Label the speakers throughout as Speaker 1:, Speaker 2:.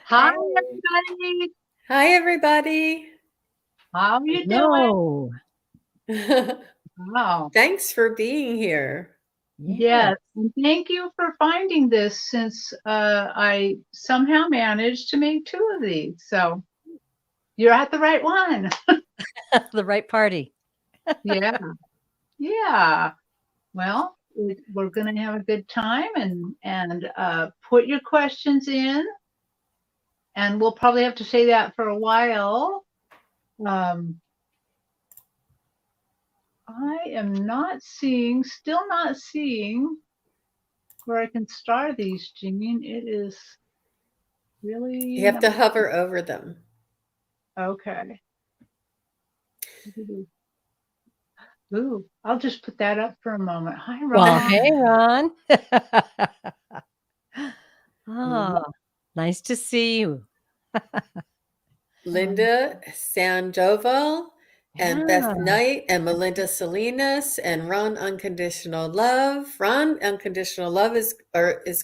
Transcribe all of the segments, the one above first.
Speaker 1: Hi,
Speaker 2: Hey.
Speaker 1: everybody.
Speaker 2: Hi, everybody.
Speaker 1: How are you doing?
Speaker 3: No.
Speaker 1: Wow.
Speaker 2: Thanks for being here.
Speaker 3: Yeah.
Speaker 1: Yes, and thank you for finding this since I somehow managed to make two of these. So you're at the right one.
Speaker 3: The right party.
Speaker 1: Yeah, yeah. Well, we're going to have a good time and put your questions in, and we'll probably have to say that for a while. Um, I am still not seeing where I can star these, Jean. It is
Speaker 2: You
Speaker 1: really
Speaker 2: have
Speaker 1: not
Speaker 2: to hover over them.
Speaker 1: okay. Ooh, I'll just put that up for a moment. Hi,
Speaker 3: Well,
Speaker 1: Ron.
Speaker 3: hey, Ron.
Speaker 1: Mhm.
Speaker 3: Oh, nice to see you.
Speaker 2: Linda Sandoval and Beth
Speaker 3: Yeah.
Speaker 2: Knight and Melinda Salinas and Ron Unconditional Love. Ron Unconditional Love is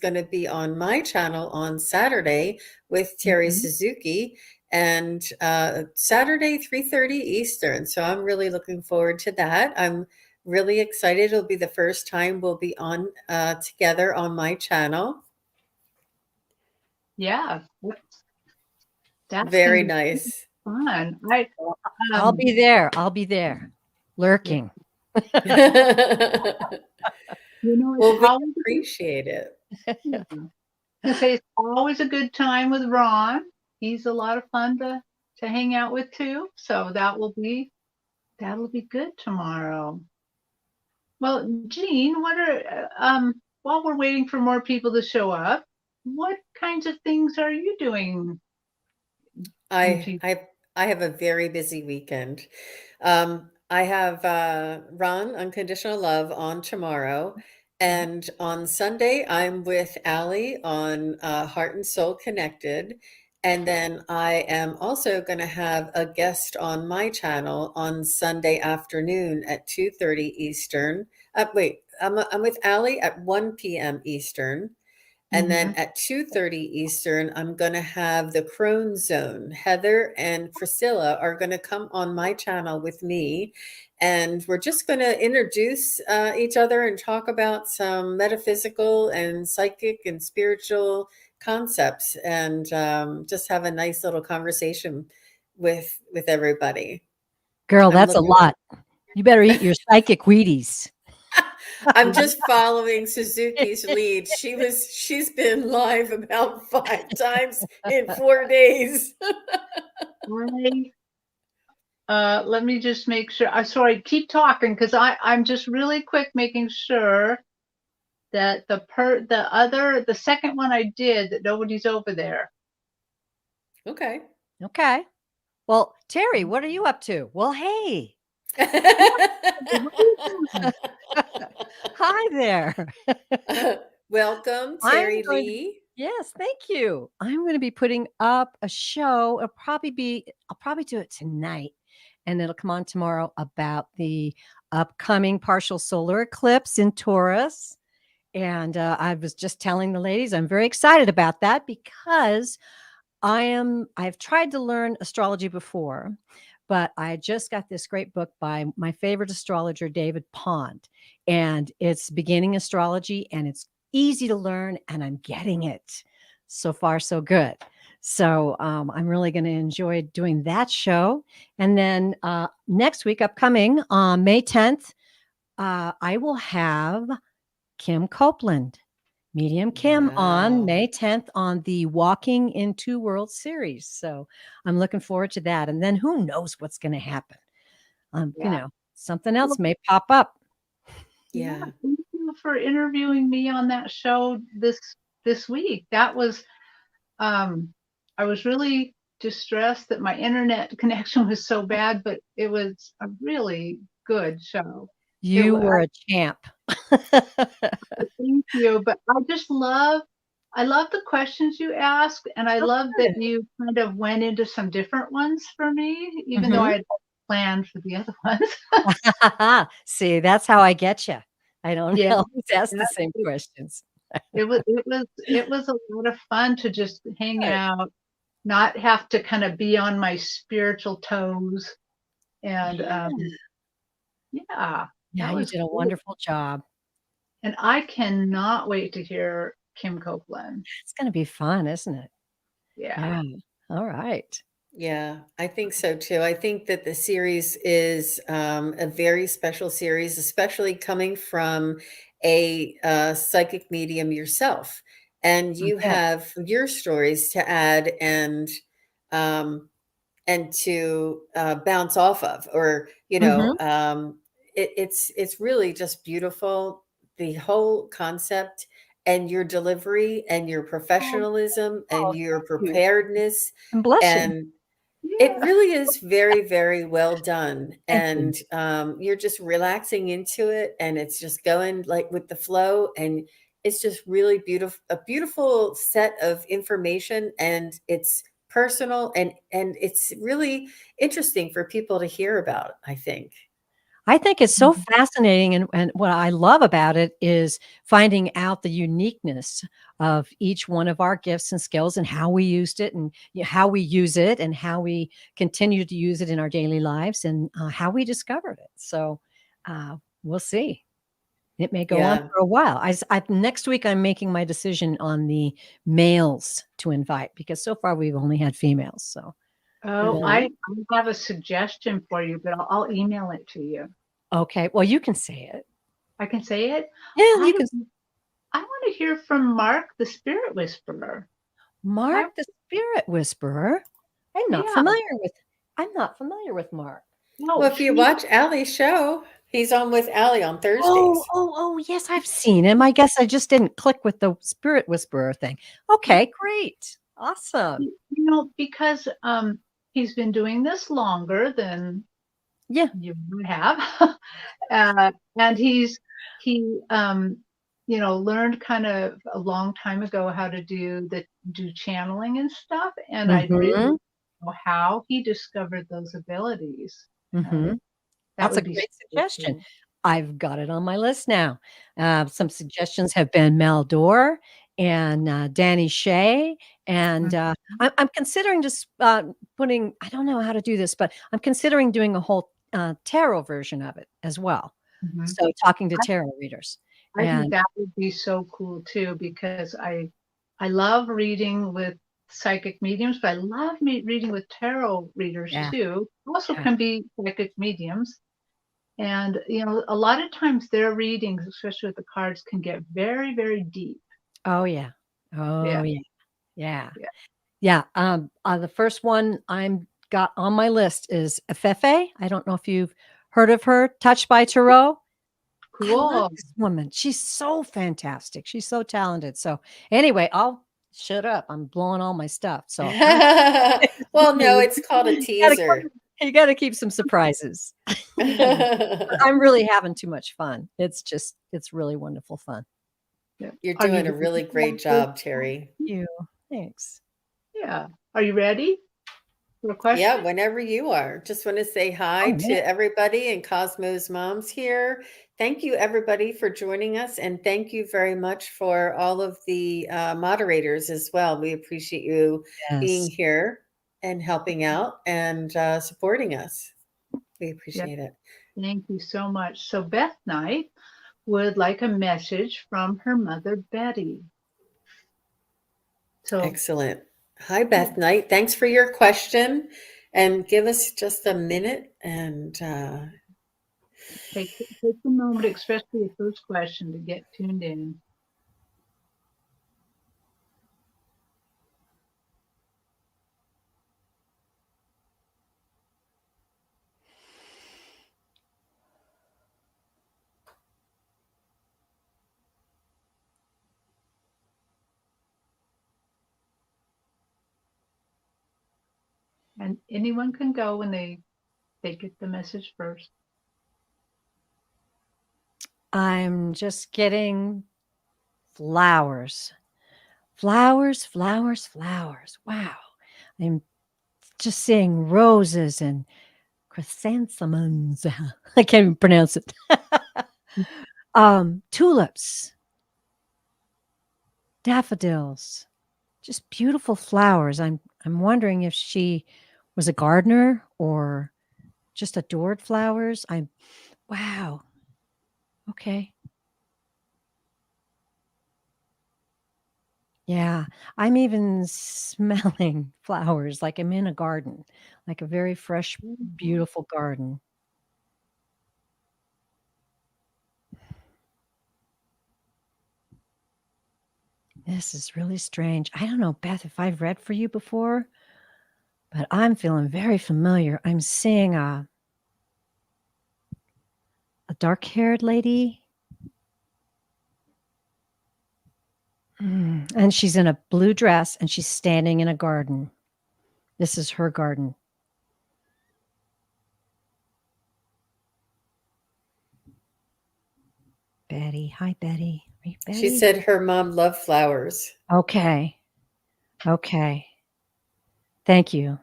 Speaker 2: going to be on my channel on Saturday with Terri
Speaker 1: Mhm.
Speaker 2: Suzuki and Saturday 3:30 Eastern. So I'm really looking forward to that. I'm really excited. It'll be the first time we'll be on together on my channel.
Speaker 1: Yeah, that's going to
Speaker 2: Very
Speaker 1: be
Speaker 2: nice.
Speaker 1: fun.
Speaker 3: Well, I'll
Speaker 1: Um,
Speaker 3: be there. I'll be there,
Speaker 1: yeah,
Speaker 3: lurking.
Speaker 1: it's
Speaker 2: Well, we
Speaker 1: always a good,
Speaker 2: appreciate it.
Speaker 1: yeah. I say it's always a good time with Ron. He's a lot of fun to hang out with too. So that'll be good tomorrow. Well, Jean, what are while we're waiting for more people to show up, what kinds of things are you doing in
Speaker 2: I
Speaker 1: future?
Speaker 2: I I have a very busy weekend. I have Ron Unconditional Love on tomorrow, and on Sunday I'm with Allie on Heart and Soul Connected, and then I am also going to have a guest on my channel on Sunday afternoon at 2:30 Eastern. Wait, I'm with Allie at 1 p.m. Eastern. And then
Speaker 1: Mm-hmm.
Speaker 2: at 2:30 Eastern, I'm going to have the Crone Zone. Heather and Priscilla are going to come on my channel with me. And we're just going to introduce each other and talk about some metaphysical and psychic and spiritual concepts and just have a nice little conversation with everybody.
Speaker 3: Girl,
Speaker 2: I'm
Speaker 3: that's a
Speaker 2: looking
Speaker 3: lot. You better eat your psychic Wheaties.
Speaker 2: I'm just following Suzuki's lead. She's been live about 5 times in 4 days.
Speaker 1: I let me just make sure. I'm sorry, keep talking because I'm just really quick making sure that the second one I did that nobody's over there.
Speaker 2: Okay.
Speaker 3: Okay. Well, Terry, what are you up to? Well, hey. Hi there.
Speaker 2: Welcome,
Speaker 3: I'm
Speaker 2: Terry
Speaker 3: going to
Speaker 2: Lee.
Speaker 3: Yes, thank you. I'm going to be putting up a show. I'll probably do it tonight and it'll come on tomorrow about the upcoming partial solar eclipse in Taurus. And I was just telling the ladies, I'm very excited about that because I've tried to learn astrology before, but I just got this great book by my favorite astrologer, David Pond, and it's beginning astrology and it's easy to learn and I'm getting it. So far, so good. So I'm really going to enjoy doing that show. And then next week, upcoming on May 10th, I will have Kim Copeland, Medium Kim, on
Speaker 2: Wow.
Speaker 3: May 10th on the Walking Into World Series. So I'm looking forward to that. And then who knows what's going to happen?
Speaker 1: Yeah.
Speaker 3: Something
Speaker 1: Well,
Speaker 3: else may pop up.
Speaker 1: yeah.
Speaker 2: Yeah.
Speaker 1: Thank you for interviewing me on that show this week. That was I was really distressed that my internet connection was so bad, but it was a really good show. It
Speaker 3: You
Speaker 1: was.
Speaker 3: were a champ.
Speaker 1: Thank you. But I love the questions you asked, and I love that you kind of went into some different ones for me, even though I
Speaker 3: Mhm.
Speaker 1: had planned for the other ones.
Speaker 3: See, that's how I get you. I don't
Speaker 1: Yeah,
Speaker 3: always ask the
Speaker 1: that,
Speaker 3: same questions.
Speaker 1: it was a lot of fun to just hang
Speaker 3: Good.
Speaker 1: out, not have to kind of be on my spiritual toes, and
Speaker 3: Yeah.
Speaker 1: yeah,
Speaker 3: Yeah,
Speaker 1: that
Speaker 3: you
Speaker 1: was
Speaker 3: did a
Speaker 1: great.
Speaker 3: wonderful job.
Speaker 1: And I cannot wait to hear Kim Copeland.
Speaker 3: It's gonna be fun, isn't it?
Speaker 1: Yeah.
Speaker 3: Yeah. All right.
Speaker 2: Yeah, I think so too. I think that the series is a very special series, especially coming from a psychic medium yourself. And you
Speaker 3: Yeah.
Speaker 2: have your stories to add um, and to bounce off of, or
Speaker 3: Mhm.
Speaker 2: it's really just beautiful, the whole concept, and your delivery and your
Speaker 3: Oh,
Speaker 2: professionalism and
Speaker 3: oh,
Speaker 2: your
Speaker 3: thank you.
Speaker 2: preparedness,
Speaker 3: And bless you.
Speaker 2: and it
Speaker 1: Yeah.
Speaker 2: really is very, very well done,
Speaker 3: Thank you.
Speaker 2: and you're just relaxing into it, and it's just going like with the flow, and it's just really beautiful, a beautiful set of information, and it's personal, and it's really interesting for people to hear about, I think.
Speaker 3: I think it's so
Speaker 1: Mhm.
Speaker 3: fascinating, and what I love about it is finding out the uniqueness of each one of our gifts and skills and how we used it and how we use it and how we continue to use it in our daily lives and how we discovered it. So we'll see. It may go on
Speaker 2: Yeah.
Speaker 3: for a while. Next week, I'm making my decision on the males to invite because so far we've only had females. So
Speaker 1: Oh,
Speaker 3: we'll,
Speaker 2: Hmm.
Speaker 1: I have a suggestion for you, but I'll email it to you.
Speaker 3: okay. Well, you can say it.
Speaker 1: I can say it.
Speaker 3: Yeah,
Speaker 1: I
Speaker 3: you can.
Speaker 1: I want to hear from Mark, the Spirit Whisperer. I
Speaker 3: Mark the Spirit Whisperer? I'm not
Speaker 1: Yeah.
Speaker 3: familiar with I'm not familiar with Mark.
Speaker 1: No,
Speaker 2: Well, if you watch Allie's show, he's on with Allie on
Speaker 3: Oh,
Speaker 2: Thursdays.
Speaker 3: oh, oh, yes, I've seen him. I guess I just didn't click with the Spirit Whisperer thing. Okay, great. Awesome.
Speaker 1: because he's been doing this longer than
Speaker 3: Yeah.
Speaker 1: you have, and he learned kind of a long time ago how to do channeling and stuff, and I'd really
Speaker 3: Mhm,
Speaker 1: know how he discovered those abilities. Um,
Speaker 3: mhm.
Speaker 1: that
Speaker 3: That's a
Speaker 1: would be so
Speaker 3: great suggestion.
Speaker 1: cool.
Speaker 3: I've got it on my list now. Some suggestions have been Mel Dore and, Danny Shea, and,
Speaker 1: Mhm.
Speaker 3: I'm considering just, putting I don't know how to do this, but I'm considering doing a whole, tarot version of it as well.
Speaker 1: Mhm.
Speaker 3: So talking to tarot readers,
Speaker 1: I think
Speaker 3: and
Speaker 1: that would be so cool too, because I love reading with psychic mediums, but I love reading with tarot readers
Speaker 3: yeah,
Speaker 1: too. Also
Speaker 3: yeah.
Speaker 1: can be psychic mediums. And a lot of times their readings, especially with the cards, can get very, very deep.
Speaker 3: Oh, yeah. Oh,
Speaker 1: Yeah,
Speaker 3: yeah. Yeah.
Speaker 1: yeah.
Speaker 3: Yeah, the first one I'm got on my list is Efefe. I don't know if you've heard of her, Touched by Tarot. I love
Speaker 1: Cool.
Speaker 3: this woman. She's so fantastic. She's so talented. So anyway, I'll shut up. I'm blowing all my stuff. So I
Speaker 2: Well, no, it's called a
Speaker 3: gotta
Speaker 2: teaser.
Speaker 3: you gotta keep some surprises.
Speaker 1: Yeah,
Speaker 3: I'm really having too much fun. It's really wonderful fun.
Speaker 1: yeah.
Speaker 2: You're
Speaker 1: Are you
Speaker 2: doing a really
Speaker 1: ready for our
Speaker 2: great
Speaker 1: first
Speaker 2: job, Terry.
Speaker 1: question?
Speaker 3: You. Thanks.
Speaker 1: Yeah. Are you ready for a
Speaker 2: Yeah,
Speaker 1: question?
Speaker 2: whenever you are. Just want to say hi
Speaker 3: Oh,
Speaker 2: to
Speaker 3: yeah.
Speaker 2: everybody, and Cosmo's mom's here. Thank you, everybody, for joining us. And thank you very much for all of the moderators as well. We appreciate you being
Speaker 3: Yes.
Speaker 2: here and helping out and supporting us. We
Speaker 1: Yeah.
Speaker 2: appreciate it.
Speaker 1: Thank you so much. So Beth Knight would like a message from her mother, Betty. So
Speaker 2: Excellent. Hi,
Speaker 1: yeah,
Speaker 2: Beth Knight. Thanks for your question. And give us just a minute. And
Speaker 1: take a moment, especially the first question, to get tuned in. And anyone can go when they get the message first.
Speaker 3: I'm just getting flowers. Flowers, flowers, flowers. Wow. I'm just seeing roses and chrysanthemums. I can't even pronounce it. Tulips, daffodils, just beautiful flowers. I'm wondering if she was a gardener or just adored flowers. Wow. Okay. Yeah, I'm even smelling flowers like I'm in a garden, like a very fresh, beautiful garden. This is really strange. I don't know, Beth, if I've read for you before, but I'm feeling very familiar. I'm seeing a dark-haired lady, and she's in a blue dress, and she's standing in a garden. This is her garden. Betty. Hi, Betty. Are you Betty?
Speaker 2: She said her mom loved flowers.
Speaker 3: Okay. Okay. Thank you.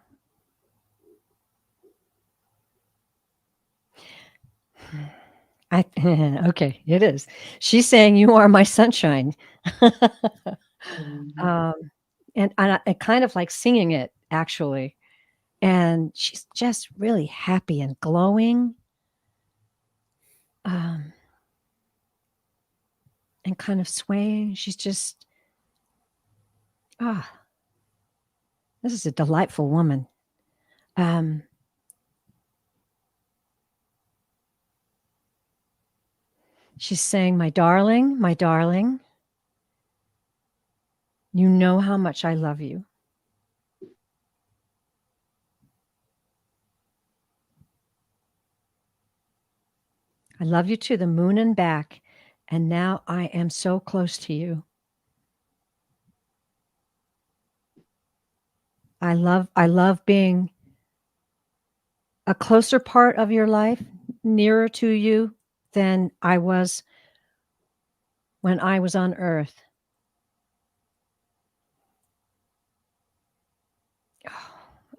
Speaker 3: Okay, it is. She's saying, "You are my sunshine." Um, and I kind of like singing it, actually, and she's just really happy and glowing, um, and kind of swaying. She's just ah, this is a delightful woman. Um She's saying, my darling, you know how much I love you. I love you to the moon and back, and now I am so close to you. I love being a closer part of your life, nearer to you than I was when I was on earth.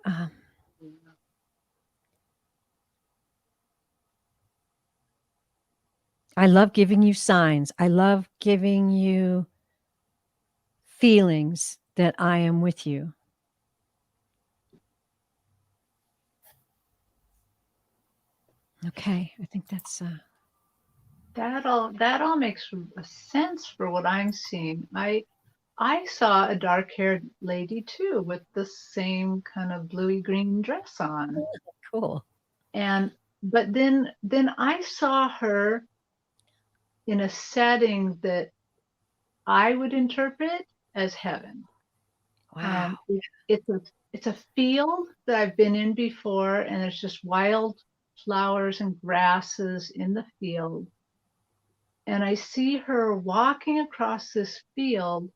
Speaker 3: Um, I love giving you signs. I love giving you feelings that I am with you. Okay, I think that's
Speaker 1: That all makes a sense for what I'm seeing. I saw a dark-haired lady too with the same kind of bluey green dress on.
Speaker 3: cool.
Speaker 1: And but then I saw her in a setting that I would interpret as heaven.
Speaker 3: Wow.
Speaker 1: It's a field that I've been in before, and there's just wild flowers and grasses in the field. And I see her walking across this field,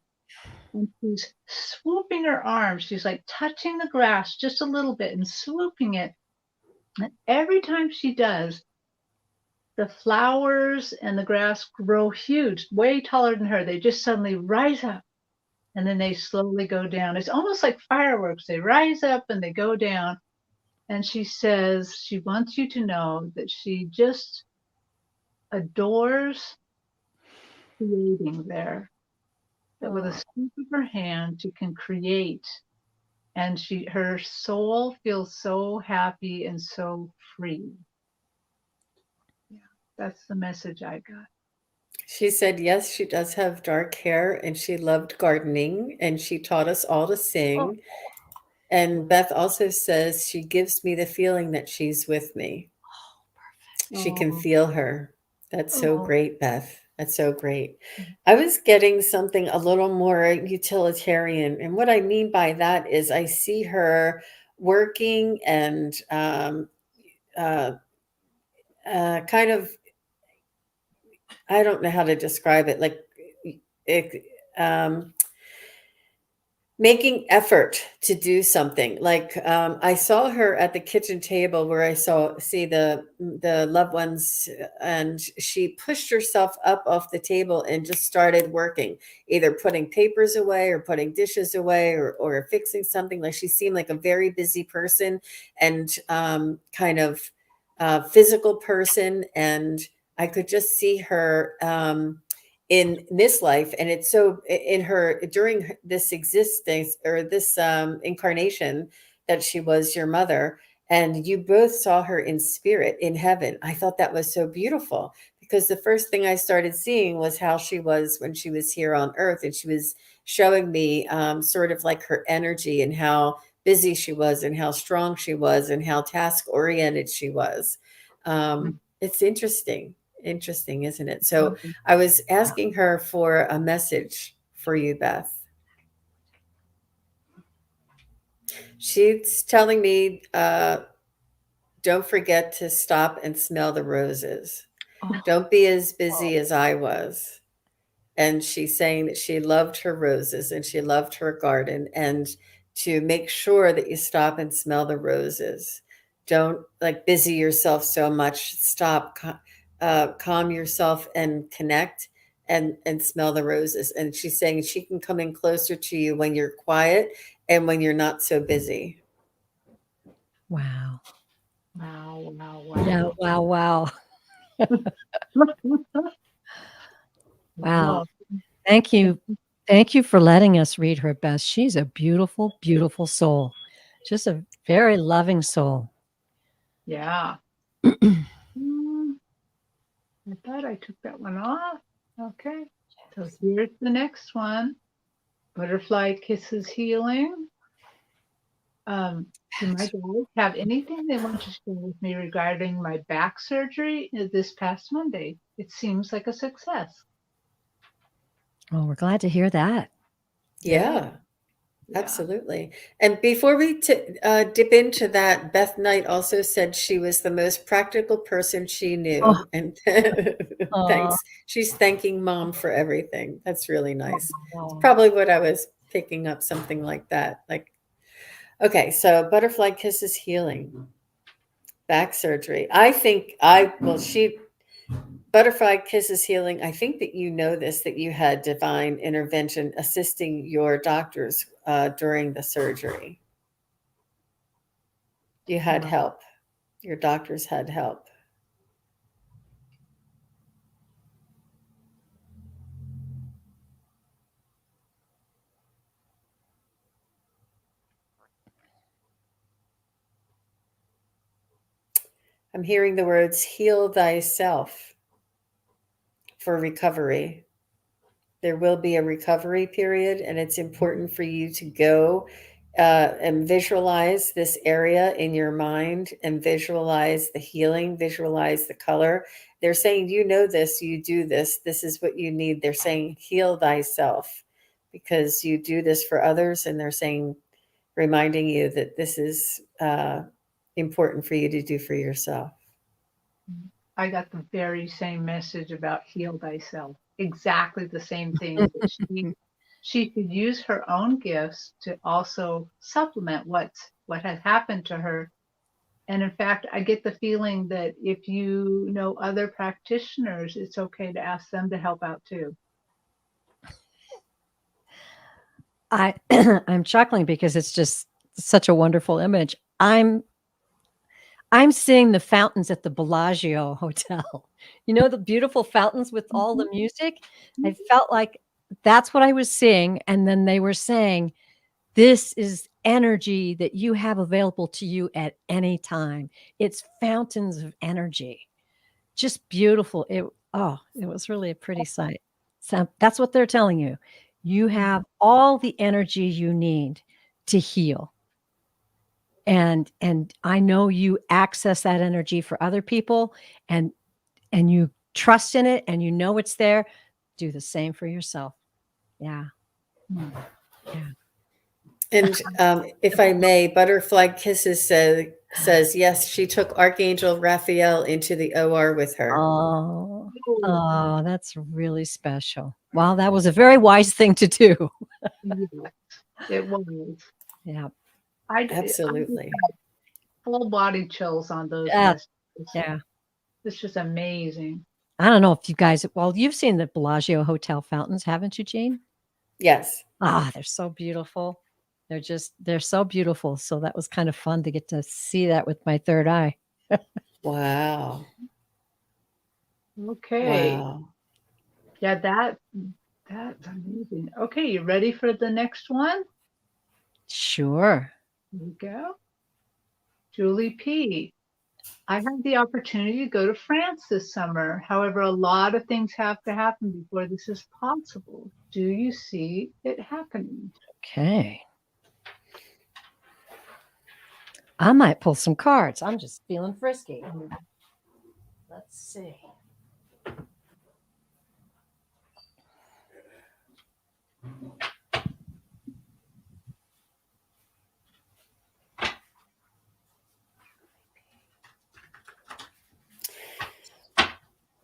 Speaker 1: and she's swooping her arms. She's like touching the grass just a little bit and swooping it. And every time she does, the flowers and the grass grow huge, way taller than her. They just suddenly rise up and then they slowly go down. It's almost like fireworks. They rise up and they go down. And she says she wants you to know that she just adores creating there. That with a sweep of her hand, she can create. And her soul feels so happy and so free. Yeah, that's the message I got.
Speaker 2: She said, yes, she does have dark hair and she loved gardening and she taught us all to sing. And Beth also says she gives me the feeling that she's with me. She can feel her. That's so great, Beth. That's so great. I was getting something a little more utilitarian. And what I mean by that is I see her working and uh, kind of, I don't know how to describe it, like it, making effort to do something. Like I saw her at the kitchen table where I see the loved ones, and she pushed herself up off the table and just started working, either putting papers away or putting dishes away or fixing something. Like she seemed like a very busy person and kind of physical person, and I could just see her in this life, and it's so in her during this existence or this incarnation that she was your mother, and you both saw her in spirit in heaven. I thought that was so beautiful because the first thing I started seeing was how she was when she was here on earth, and she was showing me sort of like her energy and how busy she was and how strong she was and how task oriented she was. It's interesting, isn't it? So I was asking her for a message for you, Beth. She's telling me, don't forget to stop and smell the roses.
Speaker 3: Oh,
Speaker 2: Don't be as busy as I was. And she's saying that she loved her roses and she loved her garden, and to make sure that you stop and smell the roses. Don't like busy yourself so much. Stop, calm yourself and connect and smell the roses. And she's saying she can come in closer to you when you're quiet and when you're not so busy.
Speaker 3: wow.
Speaker 1: Wow, wow,
Speaker 3: Yeah,
Speaker 1: wow.
Speaker 3: wow. Wow.
Speaker 1: Wow.
Speaker 3: Thank you. Thank you for letting us read her, Beth. She's a beautiful, beautiful soul. Just a very loving soul.
Speaker 1: Yeah. I thought I took that one off. Okay. So here's the next one. Butterfly Kisses Healing. Do my guides have anything they want to share with me regarding my back surgery this past Monday? It seems like a success.
Speaker 3: Well, we're glad to hear that.
Speaker 2: Yeah.
Speaker 1: Yeah.
Speaker 2: Absolutely. And before we dip into that, Beth Knight also said she was the most practical person she knew.
Speaker 3: Oh,
Speaker 2: And
Speaker 3: aw.
Speaker 2: thanks. She's thanking mom for everything. That's really nice. It's
Speaker 3: Oh.
Speaker 2: probably what I was picking up, something like that. Like, okay, so butterfly kisses healing, back surgery. Butterfly Kisses Healing, I think that you know this, that you had divine intervention assisting your doctors during the surgery. You had
Speaker 1: Wow.
Speaker 2: help. Your doctors had help. I'm hearing the words heal thyself for recovery. There will be a recovery period, and it's important for you to go and visualize this area in your mind and visualize the healing, visualize the color. They're saying, you know this, you do this, this is what you need. They're saying, heal thyself because you do this for others. And they're saying, reminding you that this is important for you to do for yourself.
Speaker 1: I got the very same message about heal thyself. Exactly the same thing that she could use her own gifts to also supplement what has happened to her. And in fact, I get the feeling that if you know other practitioners, it's okay to ask them to help out too.
Speaker 3: I'm chuckling because it's just such a wonderful image. I'm seeing the fountains at the Bellagio Hotel. You know, the beautiful fountains with all the music? I felt like that's what I was seeing, and then they were saying, "This is energy that you have available to you at any time." It's fountains of energy. Just beautiful. It was really a pretty sight. So that's what they're telling you. You have all the energy you need to heal. And I know you access that energy for other people, and you trust in it, and you know it's there. Do the same for yourself. Yeah.
Speaker 1: Hmm.
Speaker 3: Yeah.
Speaker 2: And if I may, Butterfly Kisses says, yes, she took Archangel Raphael into the OR with her.
Speaker 3: Oh, oh, that's really special. Wow, that was a very wise thing to do.
Speaker 1: Yes, it was.
Speaker 3: Yeah.
Speaker 1: I just
Speaker 2: Absolutely.
Speaker 1: got full body chills on those
Speaker 3: Yeah.
Speaker 1: messages.
Speaker 3: Yeah.
Speaker 1: It's just amazing.
Speaker 3: I don't know if you guys, well, you've seen the Bellagio Hotel fountains, haven't you, Jean?
Speaker 2: Yes.
Speaker 3: Ah, they're so beautiful. They're so beautiful. So that was kind of fun to get to see that with my third eye.
Speaker 2: Wow.
Speaker 1: Okay.
Speaker 2: Wow.
Speaker 1: Yeah, that's amazing. Okay, you ready for the next one?
Speaker 3: Sure.
Speaker 1: Here we go. Julie P. I had the opportunity to go to France this summer. However, a lot of things have to happen before this is possible. Do you see it happening?
Speaker 3: Okay. I might pull some cards. I'm just feeling frisky. Let's see.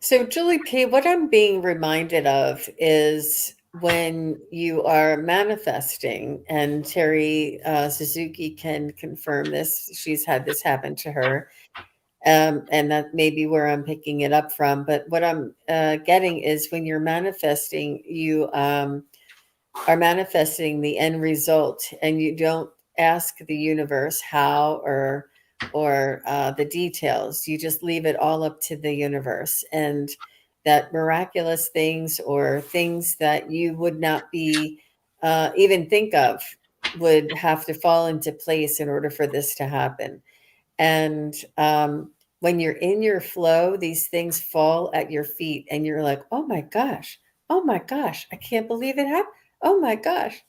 Speaker 2: So, Julie P., what I'm being reminded of is when you are manifesting, and Terry Suzuki can confirm this. She's had this happen to her. And that may be where I'm picking it up from. But what I'm getting is when you're manifesting, you are manifesting the end result, and you don't ask the universe how or the details. You just leave it all up to the universe, and that miraculous things or things that you would not be even think of would have to fall into place in order for this to happen. And when you're in your flow, these things fall at your feet, and you're like, oh my gosh, I can't believe it happened. Oh my gosh.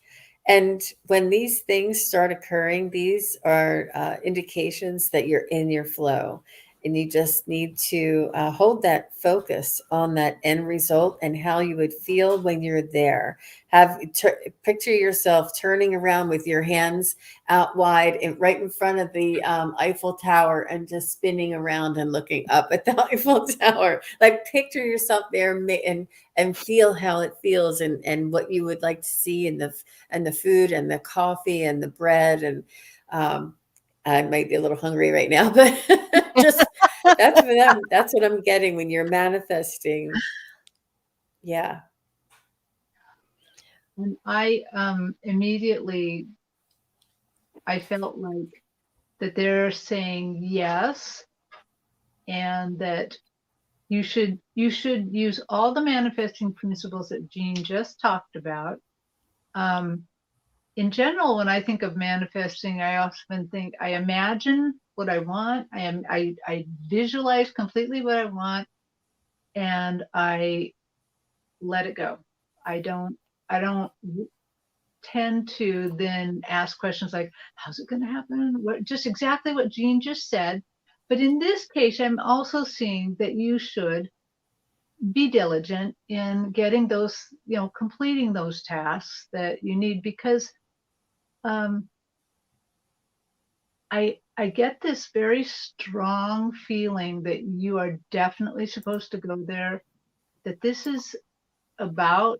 Speaker 2: And when these things start occurring, these are indications that you're in your flow. And you just need to hold that focus on that end result and how you would feel when you're there. Picture yourself turning around with your hands out wide and right in front of the Eiffel Tower and just spinning around and looking up at the Eiffel Tower. Like picture yourself there and feel how it feels and what you would like to see in the food and the coffee and the bread and I might be a little hungry right now, but just that's what I'm getting when you're manifesting. Yeah.
Speaker 1: And I immediately I felt like that they're saying yes, and that you should use all the manifesting principles that Jean just talked about. In general, when I think of manifesting, I often think I imagine what I want. I visualize completely what I want, and I let it go. I don't I don't tend to then ask questions like, how's it going to happen? What, just exactly what Jean just said. But in this case, I'm also seeing that you should be diligent in getting those, completing those tasks that you need, because um, I get this very strong feeling that you are definitely supposed to go there, that this is about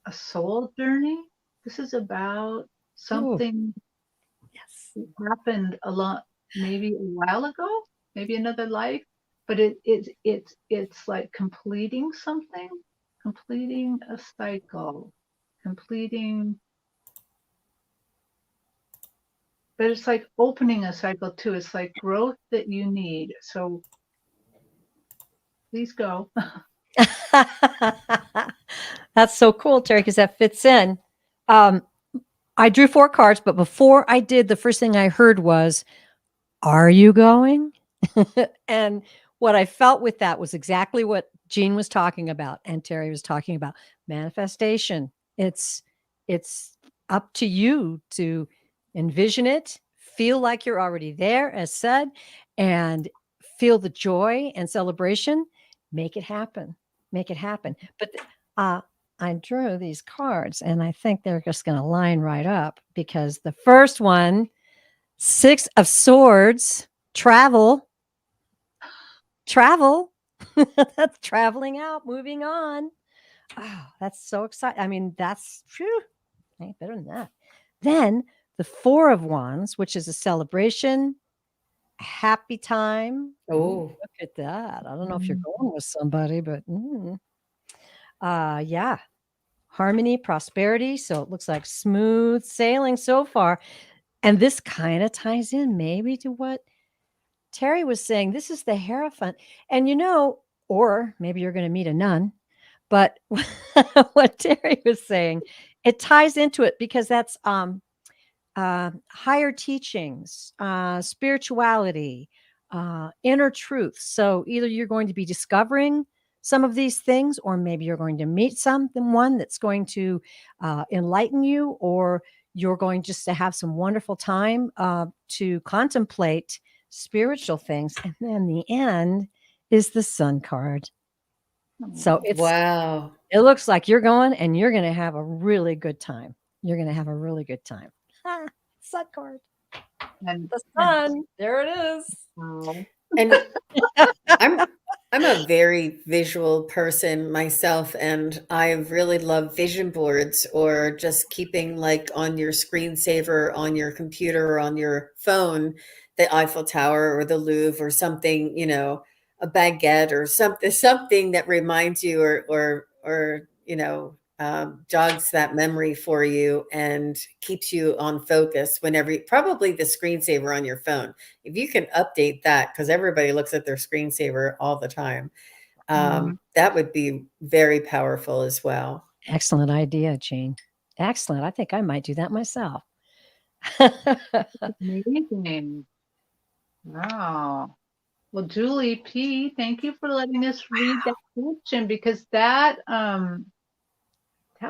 Speaker 1: a soul journey. This is about
Speaker 3: Ooh,
Speaker 1: something
Speaker 3: yes.
Speaker 1: that happened a lot, maybe a while ago, maybe another life, but it's like completing something, completing a cycle, completing, but it's like opening a cycle too. It's like growth that you need. So please go.
Speaker 3: That's so cool, Terry, because that fits in. Um, I drew 4 cards, but before I did, the first thing I heard was, "Are you going?" And what I felt with that was exactly what Jean was talking about and Terry was talking about, manifestation. It's up to you to envision it, feel like you're already there, as said, and feel the joy and celebration. Make it happen. Make it happen. But uh, I drew these cards, and I think they're just going to line right up because the first one, 6 of Swords, travel. That's traveling out, moving on. Oh, that's so exciting. I mean, that's phew, ain't better than that. Then the 4 of Wands, which is a celebration, a happy time. Ooh,
Speaker 2: Oh,
Speaker 3: look at that. I don't know if you're going with somebody, but yeah, harmony, prosperity. So it looks like smooth sailing so far. And this kind of ties in maybe to what Terry was saying. This is the Hierophant. And or maybe you're going to meet a nun. But what Terry was saying, it ties into it because that's higher teachings, spirituality, inner truth. So either you're going to be discovering some of these things, or maybe you're going to meet someone that's going to enlighten you, or you're going just to have some wonderful time to contemplate spiritual things. And then the end is the Sun card. So
Speaker 2: Wow.
Speaker 3: it looks like you're going and you're going to have a really good time. You're going to have a really good time. Sun card.
Speaker 1: And,
Speaker 3: The sun. There it is.
Speaker 2: And I'm a very visual person myself, and I really love vision boards, or just keeping like on your screensaver on your computer or on your phone, the Eiffel Tower or the Louvre or something, a baguette or something that reminds you, or jogs that memory for you and keeps you on focus whenever probably the screensaver on your phone. If you can update that, because everybody looks at their screensaver all the time, that would be very powerful as well.
Speaker 3: Excellent idea, Jane. Excellent. I think I might do that myself.
Speaker 1: amazing. Wow. Well, Julie P., thank you for letting us read that question, because that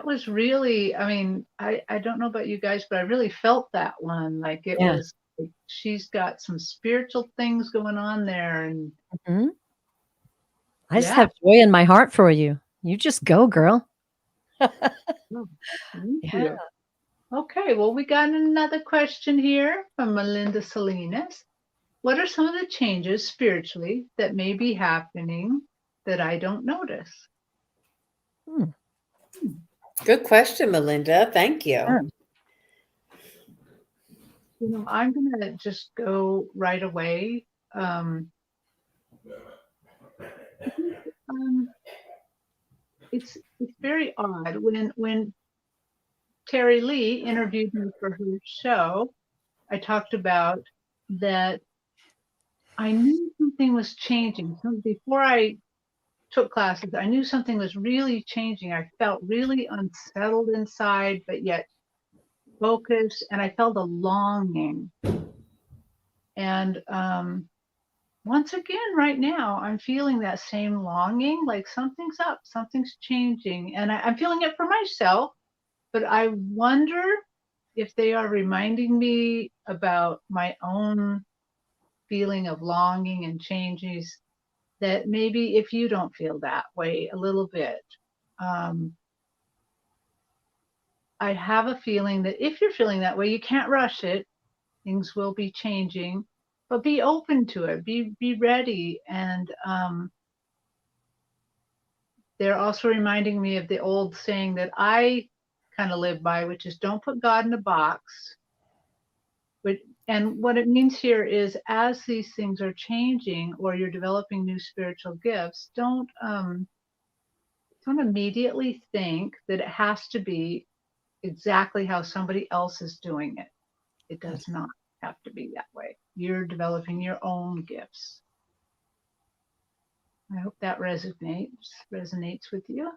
Speaker 1: was really, I mean, I don't know about you guys, but I really felt that one. Like it
Speaker 3: Yeah.
Speaker 1: was, like, she's got some spiritual things going on there. And
Speaker 3: Mhm. I just
Speaker 1: yeah.
Speaker 3: have joy in my heart for you. You just go, girl.
Speaker 1: Oh, thank
Speaker 3: Yeah.
Speaker 1: you. Okay, well, we got another question here from Melinda Salinas. What are some of the changes spiritually that may be happening that I don't notice?
Speaker 3: Hmm.
Speaker 2: Good question, Melinda. Thank you.
Speaker 3: Sure.
Speaker 1: I'm going to just go right away. Um, it's very odd when Terri Lee interviewed me for her show. I talked about that I knew something was changing. So before I took classes, I knew something was really changing. I felt really unsettled inside, but yet focused, and I felt a longing. And once again, right now, I'm feeling that same longing, like something's up, something's changing, and I'm feeling it for myself. But I wonder if they are reminding me about my own feeling of longing and changes, that maybe if you don't feel that way a little bit, I have a feeling that if you're feeling that way, you can't rush it. Things will be changing, but be open to it. Be ready. And they're also reminding me of the old saying that I kind of live by, which is don't put God in a box. And what it means here is, as these things are changing or you're developing new spiritual gifts, don't immediately think that it has to be exactly how somebody else is doing it. It does not have to be that way. You're developing your own gifts. I hope that resonates with you.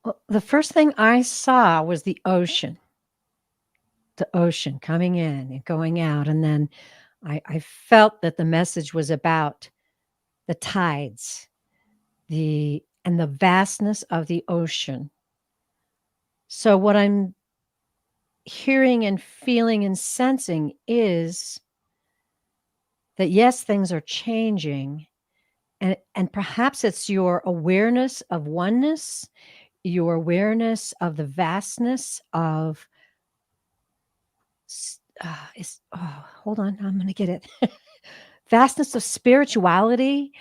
Speaker 3: Well, the first thing I saw was the ocean coming in and going out. And then I felt that the message was about the tides, and the vastness of the ocean. So what I'm hearing and feeling and sensing is that yes, things are changing, and perhaps it's your awareness of oneness, your awareness of the vastness of hold on, I'm going to get it. Vastness of spirituality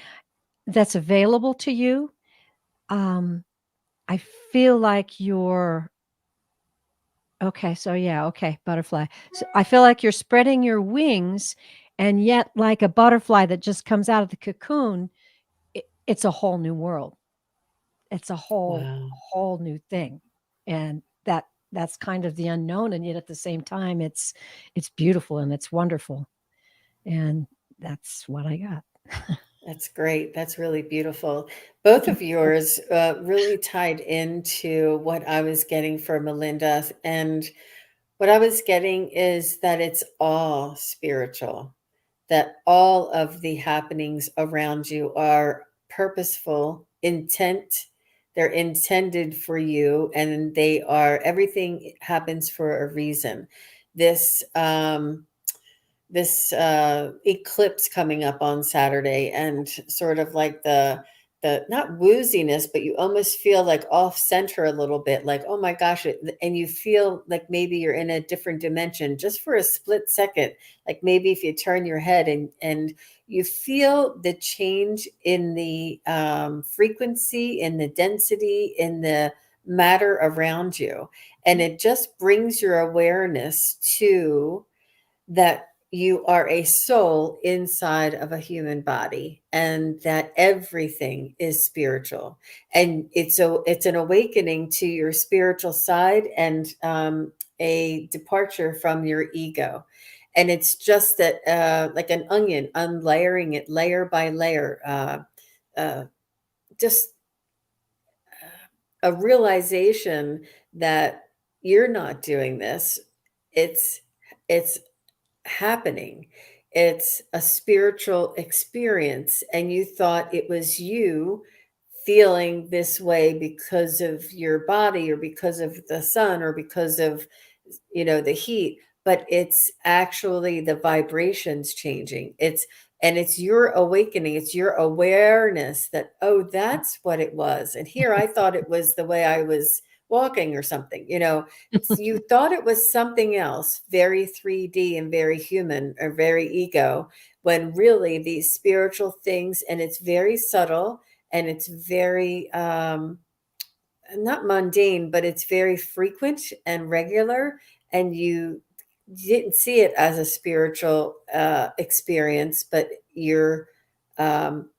Speaker 3: that's available to you. I feel like you're okay. So yeah, okay, butterfly. So I feel like you're spreading your wings, and yet like a butterfly that just comes out of the cocoon, it's a whole new world. It's a
Speaker 2: Wow.
Speaker 3: whole new thing. And that's kind of the unknown, and yet at the same time it's beautiful and it's wonderful. And that's what I got.
Speaker 2: That's great. That's really beautiful. Both of yours really tied into what I was getting for Melinda. And what I was getting is that it's all spiritual, that all of the happenings around you are purposeful, intent. They're intended for you, and they are, everything happens for a reason. This, eclipse coming up on Saturday, and sort of like the not wooziness, but you almost feel like off center a little bit, like, oh my gosh, and you feel like maybe you're in a different dimension just for a split second. Like maybe if you turn your head, and you feel the change in the frequency, in the density, in the matter around you, and it just brings your awareness to that you are a soul inside of a human body, and that everything is spiritual, and it's an awakening to your spiritual side, and a departure from your ego. And it's just that like an onion, unlayering it layer by layer, uh, just a realization that you're not doing this. It's happening. It's a spiritual experience, and you thought it was you feeling this way because of your body, or because of the sun, or because of, the heat, but it's actually the vibrations changing. It's your awakening, it's your awareness that, oh, that's what it was. And here I thought it was the way I was walking or something. You thought it was something else, very 3D and very human, or very ego, when really these spiritual things, and it's very subtle, and it's very not mundane, but it's very frequent and regular, and you didn't see it as a spiritual experience, but you're um,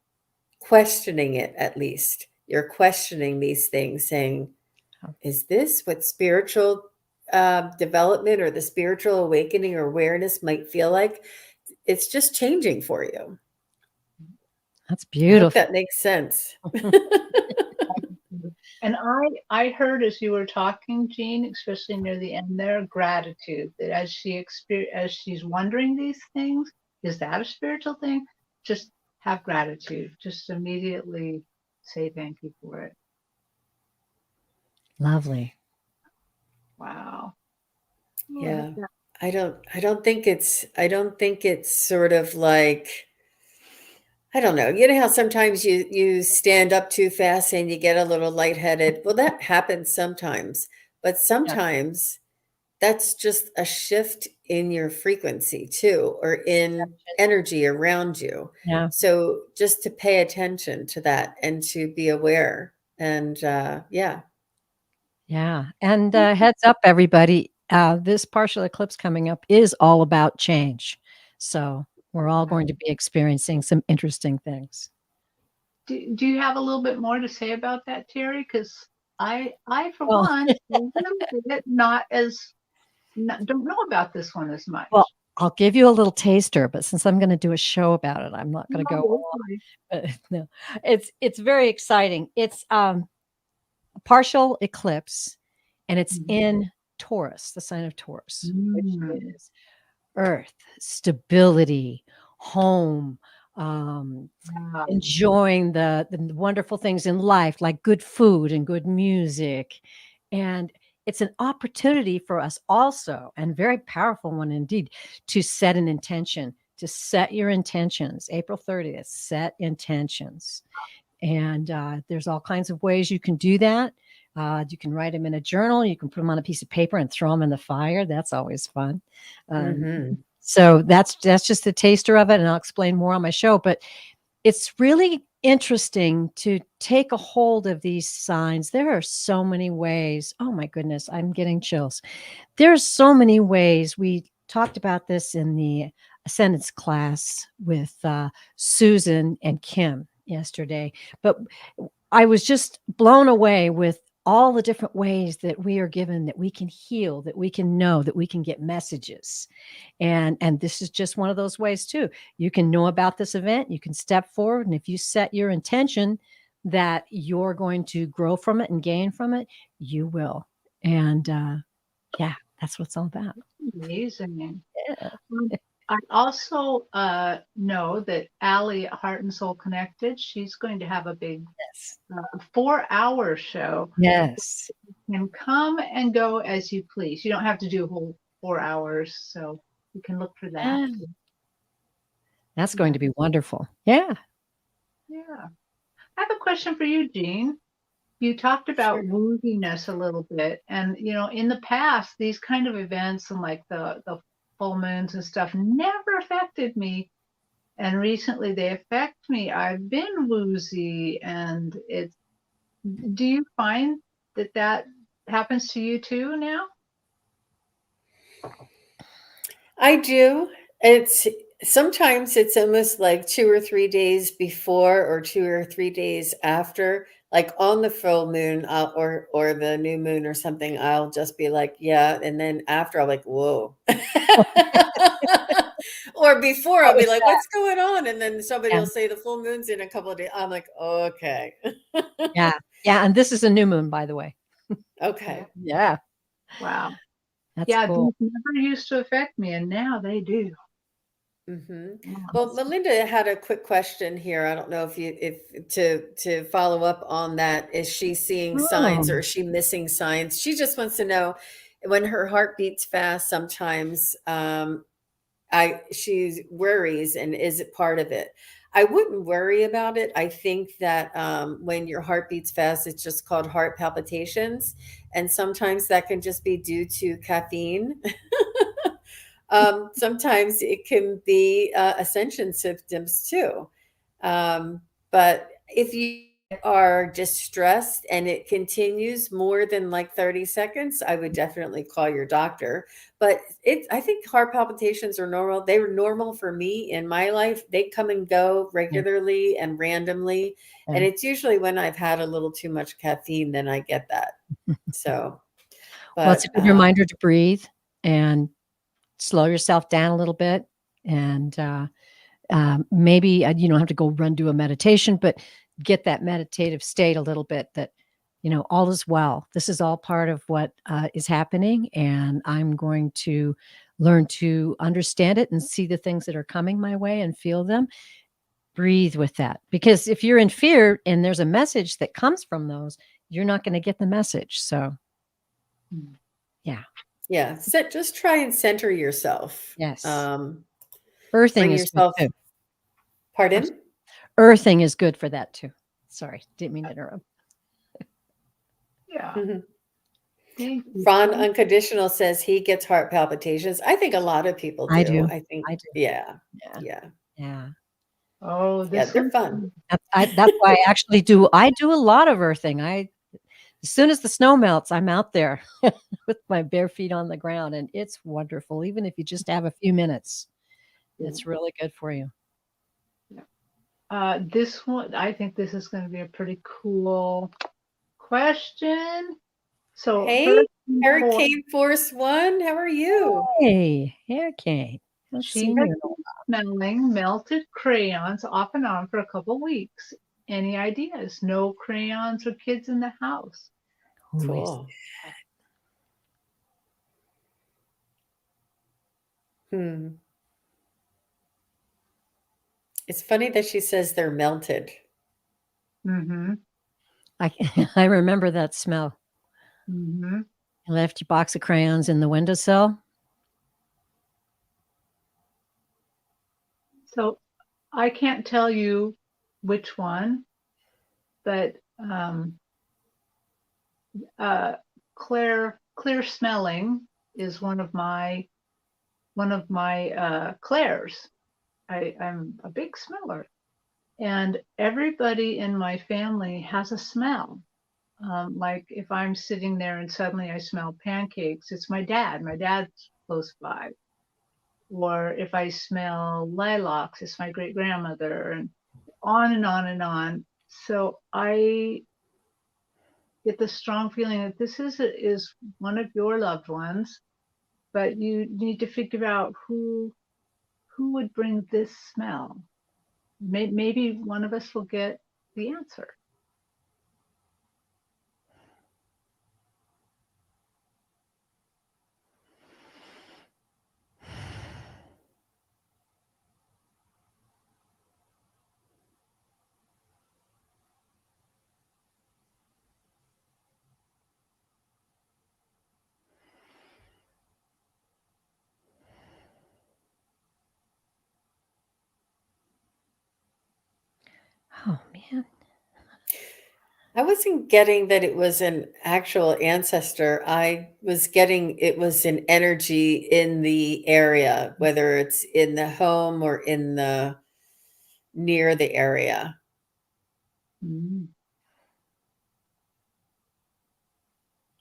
Speaker 2: questioning it. At least you're questioning these things, saying, is this what spiritual development, or the spiritual awakening or awareness might feel like? It's just changing for you.
Speaker 3: That's
Speaker 2: I hope
Speaker 3: beautiful.
Speaker 2: that makes sense.
Speaker 1: And I heard as you were talking, Jean, especially near the end there, gratitude, that as she's wondering these things, is that a spiritual thing? Just have gratitude. Just immediately say thank you for it.
Speaker 3: Lovely.
Speaker 1: Wow.
Speaker 2: Yeah. I don't think it's sort of like, I don't know. You know how sometimes you stand up too fast and you get a little lightheaded? Well, that happens sometimes, but
Speaker 3: Yeah.
Speaker 2: sometimes that's just a shift in your frequency too, or in energy around you.
Speaker 3: Yeah.
Speaker 2: So just to pay attention to that, and to be aware. And yeah.
Speaker 3: Yeah. And heads up, everybody. This partial eclipse coming up is all about change. So we're all going to be experiencing some interesting things.
Speaker 1: Do you have a little bit more to say about that, Terri? Because I for
Speaker 3: Well,
Speaker 1: one, a little bit don't know about this one as much.
Speaker 3: well, I'll give you a little taster, but since I'm going to do a show about it, I'm not going to go
Speaker 1: No,
Speaker 3: on. But no, it's very exciting. It's a partial eclipse, and it's in Taurus, the sign of Taurus, which
Speaker 1: Mm.
Speaker 3: is earth, stability, home, um,
Speaker 1: Wow.
Speaker 3: enjoying the wonderful things in life, like good food and good music. And it's an opportunity for us also, and very powerful one indeed, to set an intention, to set your intentions. April 30th, set intentions. And there's all kinds of ways you can do that. You can write them in a journal. You can put them on a piece of paper and throw them in the fire. That's always fun.
Speaker 2: Hmm.
Speaker 3: So that's just a taster of it, and I'll explain more on my show. But it's really interesting to take a hold of these signs. There are so many ways. Oh my goodness, I'm getting chills. There's so many ways. We talked about this in the Ascendance class with Susan and Kim yesterday, but I was just blown away with all the different ways that we are given, that we can heal, that we can know, that we can get messages. And this is just one of those ways too. You can know about this event, you can step forward, and if you set your intention that you're going to grow from it and gain from it, you will. And yeah, that's what it's all about.
Speaker 1: Amazing.
Speaker 3: Yeah.
Speaker 1: I also know that Allie at Heart and Soul Connected, she's going to have a big
Speaker 3: Yes.
Speaker 1: 4-hour show.
Speaker 3: Yes.
Speaker 1: You can come and go as you please. You don't have to do a whole 4 hours, so you can look for that.
Speaker 3: Yeah. That's going to be wonderful. Yeah.
Speaker 1: Yeah. I have a question for you, Jean. You talked about
Speaker 2: Sure.
Speaker 1: wooziness a little bit, and in the past, these kind of events and like the full moons and stuff never affected me, and recently they affect me. I've been woozy, and it's. Do you find that happens to you too now?
Speaker 2: I do. It's sometimes it's almost like 2 or 3 days before or 2 or 3 days after, like on the full moon, or the new moon or something. I'll just be like, yeah, and then after I'm like, whoa. Or before I'll
Speaker 3: What
Speaker 2: be
Speaker 3: was
Speaker 2: like,
Speaker 3: that?
Speaker 2: what's going on? And then somebody
Speaker 3: Yeah.
Speaker 2: will say the full moon's in a couple of days. I'm like, okay.
Speaker 3: Yeah. Yeah. And this is a new moon, by the way.
Speaker 2: Okay.
Speaker 3: Yeah.
Speaker 1: Wow.
Speaker 3: That's
Speaker 1: Yeah,
Speaker 3: cool.
Speaker 1: these never used to affect me, and now they do.
Speaker 2: Hmm.
Speaker 1: Yeah.
Speaker 2: Well, Melinda had a quick question here. I don't know if to follow up on that. Is she seeing signs, or
Speaker 3: Oh,
Speaker 2: is she missing signs? She just wants to know when her heart beats fast. Sometimes she worries, and is it part of it? I wouldn't worry about it. I think that when your heart beats fast, it's just called heart palpitations, and sometimes that can just be due to caffeine. Sometimes it can be ascension symptoms too. But if you are distressed and it continues more than like 30 seconds, I would definitely call your doctor. But I think heart palpitations are normal. They were normal for me in my life. They come and go
Speaker 3: yeah.
Speaker 2: regularly and randomly. And
Speaker 3: Yeah.
Speaker 2: it's usually when I've had a little too much caffeine, then I get that. So,
Speaker 3: Well, it's a
Speaker 2: but
Speaker 3: good reminder to breathe and slow yourself down a little bit. And maybe you don't have to go run do a meditation, but get that meditative state a little bit, that, all is well. This is all part of what is happening. And I'm going to learn to understand it and see the things that are coming my way and feel them. Breathe with that. Because if you're in fear and there's a message that comes from those, you're not going to get the message. So, yeah.
Speaker 2: yeah, just try and center yourself.
Speaker 3: Yes.
Speaker 2: Um,
Speaker 3: Earthing
Speaker 2: bring
Speaker 3: is good
Speaker 2: yourself,
Speaker 3: too.
Speaker 2: pardon?
Speaker 3: Earthing is good for that too. Sorry, didn't mean to interrupt.
Speaker 1: Yeah.
Speaker 2: Mhm.
Speaker 1: Thank you.
Speaker 2: Ron Unconditional says he gets heart palpitations. I think a lot of people
Speaker 3: I
Speaker 2: do.
Speaker 3: do.
Speaker 2: I think,
Speaker 3: I do.
Speaker 2: yeah,
Speaker 3: Yeah.
Speaker 2: yeah,
Speaker 3: Yeah.
Speaker 1: Oh,
Speaker 2: yeah,
Speaker 1: this
Speaker 2: they're
Speaker 1: one.
Speaker 2: fun.
Speaker 3: That's why I do a lot of earthing. As soon as the snow melts, I'm out there with my bare feet on the ground, and it's wonderful. Even if you just have a few minutes, it's really good for you.
Speaker 1: This one, I think this is going to be a pretty cool question. So,
Speaker 2: Hey,
Speaker 1: first and foremost,
Speaker 2: Hurricane Force One, how are you?
Speaker 3: Hey, Hurricane. Haven't
Speaker 1: she
Speaker 3: seen
Speaker 1: has
Speaker 3: you in a
Speaker 1: been smelling melted crayons off and on for a couple weeks. Any ideas? No crayons or kids in the house.
Speaker 3: while. Who is
Speaker 2: Cool. Hmm. It's funny that she says they're melted.
Speaker 1: Mm-hmm.
Speaker 3: I remember that smell.
Speaker 1: Mm-hmm.
Speaker 3: You left your box of crayons in the windowsill.
Speaker 1: So I can't tell you which one, but uh, clear smelling is one of my clairs. I'm a big smeller, and everybody in my family has a smell. Like if I'm sitting there and suddenly I smell pancakes, it's my dad. My dad's close by. Or if I smell lilacs, it's my great grandmother, and on and on and on. So get the strong feeling that this is one of your loved ones, but you need to figure out who would bring this smell. Maybe one of us will get the answer.
Speaker 3: Oh man.
Speaker 2: I wasn't getting that it was an actual ancestor. I was getting it was an energy in the area, whether it's in the home or in the near the area.
Speaker 1: Mm.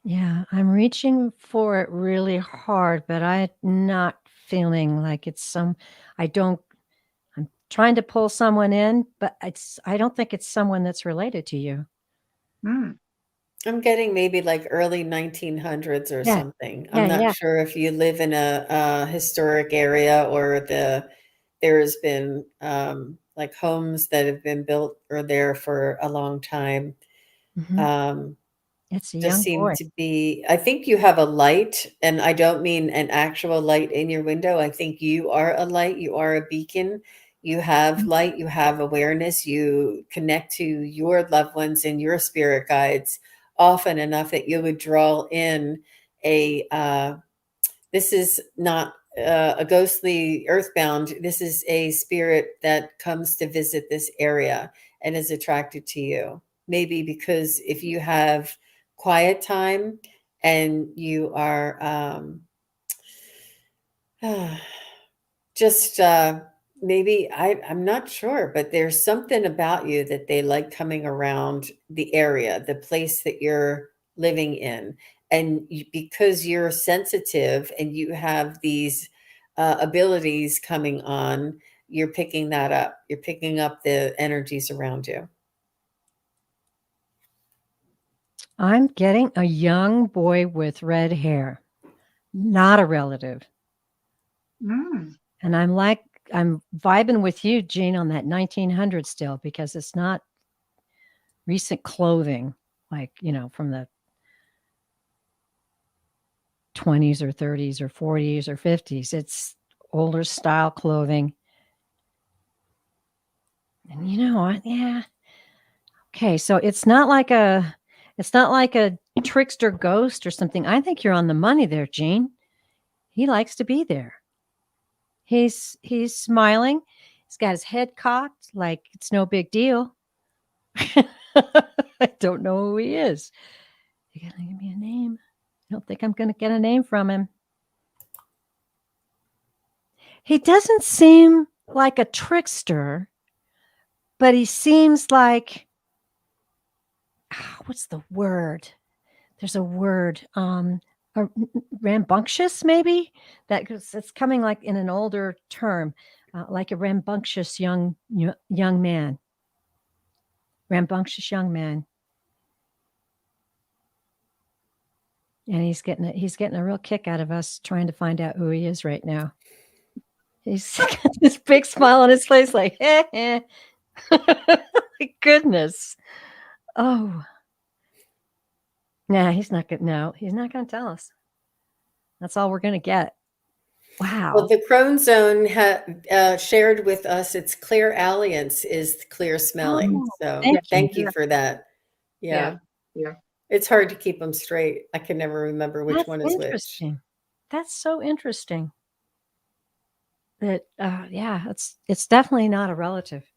Speaker 3: Yeah, I'm reaching for it really hard, but I'm not feeling like it's some I don't I'm trying to pull someone in, but I don't think it's someone that's related to you.
Speaker 1: Mm.
Speaker 2: I'm getting maybe like early 1900s or
Speaker 3: Yeah.
Speaker 2: something. I'm
Speaker 3: Yeah,
Speaker 2: not
Speaker 3: yeah.
Speaker 2: sure if you live in a historic area or there's been like homes that have been built or there for a long time.
Speaker 3: Mhm.
Speaker 2: Um,
Speaker 3: It's a
Speaker 2: just
Speaker 3: young
Speaker 2: seem
Speaker 3: boy.
Speaker 2: to be, I think you have a light, and I don't mean an actual light in your window. I think you are a light, you are a beacon. You have
Speaker 3: Mhm.
Speaker 2: light, you have awareness, you connect to your loved ones and your spirit guides often enough that you would draw in a this is not a ghostly earthbound. This is a spirit that comes to visit this area and is attracted to you. Maybe because if you have quiet time and you are just maybe I'm not sure, but there's something about you that they like coming around the area, the place that you're living in. And because you're sensitive and you have these abilities coming on, you're picking that up. You're picking up the energies around you.
Speaker 3: I'm getting a young boy with red hair, not a relative.
Speaker 1: Mm.
Speaker 3: And I'm vibing with you, Jean, on that 1900 still because it's not recent clothing, like, from the 20s or 30s or 40s or 50s. It's older style clothing. And yeah. Okay, so it's not like a trickster ghost or something. I think you're on the money there, Jean. He likes to be there. He's smiling. He's got his head cocked like it's no big deal. I don't know who he is. You gotta give me a name. I don't think I'm gonna get a name from him. He doesn't seem like a trickster, but he seems like what's the word? There's a word. Rambunctious, maybe it's coming like in an older term, like a rambunctious young man. Rambunctious young man. And he's getting a real kick out of us trying to find out who he is right now. He's got this big smile on his face, like, eh. My goodness. Oh, nah, he's not good. No, he's not going to tell us. That's all we're going to get.
Speaker 2: Well,
Speaker 3: Wow.
Speaker 2: the Crone Zone shared with us its clear alliance is clear smelling.
Speaker 3: Oh,
Speaker 2: So
Speaker 3: thank
Speaker 1: Yeah.
Speaker 3: you.
Speaker 2: thank you for that.
Speaker 1: Yeah.
Speaker 2: Yeah.
Speaker 1: Yeah.
Speaker 2: It's hard to keep them straight. I can never remember which
Speaker 3: That's
Speaker 2: one is which.
Speaker 3: interesting. That's so interesting. That yeah, it's definitely not a relative.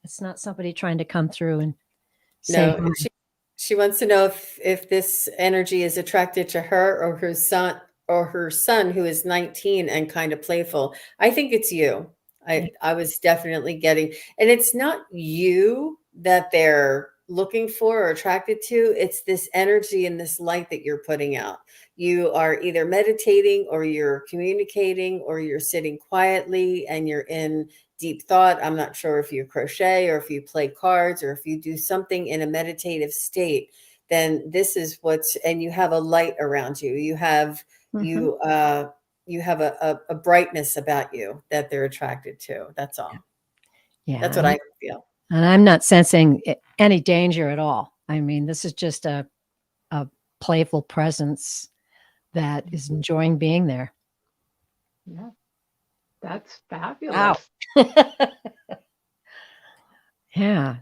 Speaker 3: It's not somebody trying to come through and say
Speaker 2: No,
Speaker 3: hi.
Speaker 2: she wants to know if this energy is attracted to her or her son who is 19 and kind of playful. I think it's you.
Speaker 3: Yeah.
Speaker 2: I was definitely getting, and it's not you that they're looking for or attracted to. It's this energy and this light that you're putting out. You are either meditating or you're communicating or you're sitting quietly and you're in deep thought. I'm not sure if you crochet or if you play cards or if you do something in a meditative state, then this is and you have a light around you. You have
Speaker 3: Mhm.
Speaker 2: you have a brightness about you that they're attracted to. That's all.
Speaker 3: Yeah,
Speaker 2: That's what I feel.
Speaker 3: and I'm not sensing any danger at all. I mean, this is just a playful presence that is enjoying being there.
Speaker 1: Yeah, that's
Speaker 3: Wow.
Speaker 1: fabulous.
Speaker 3: Yeah.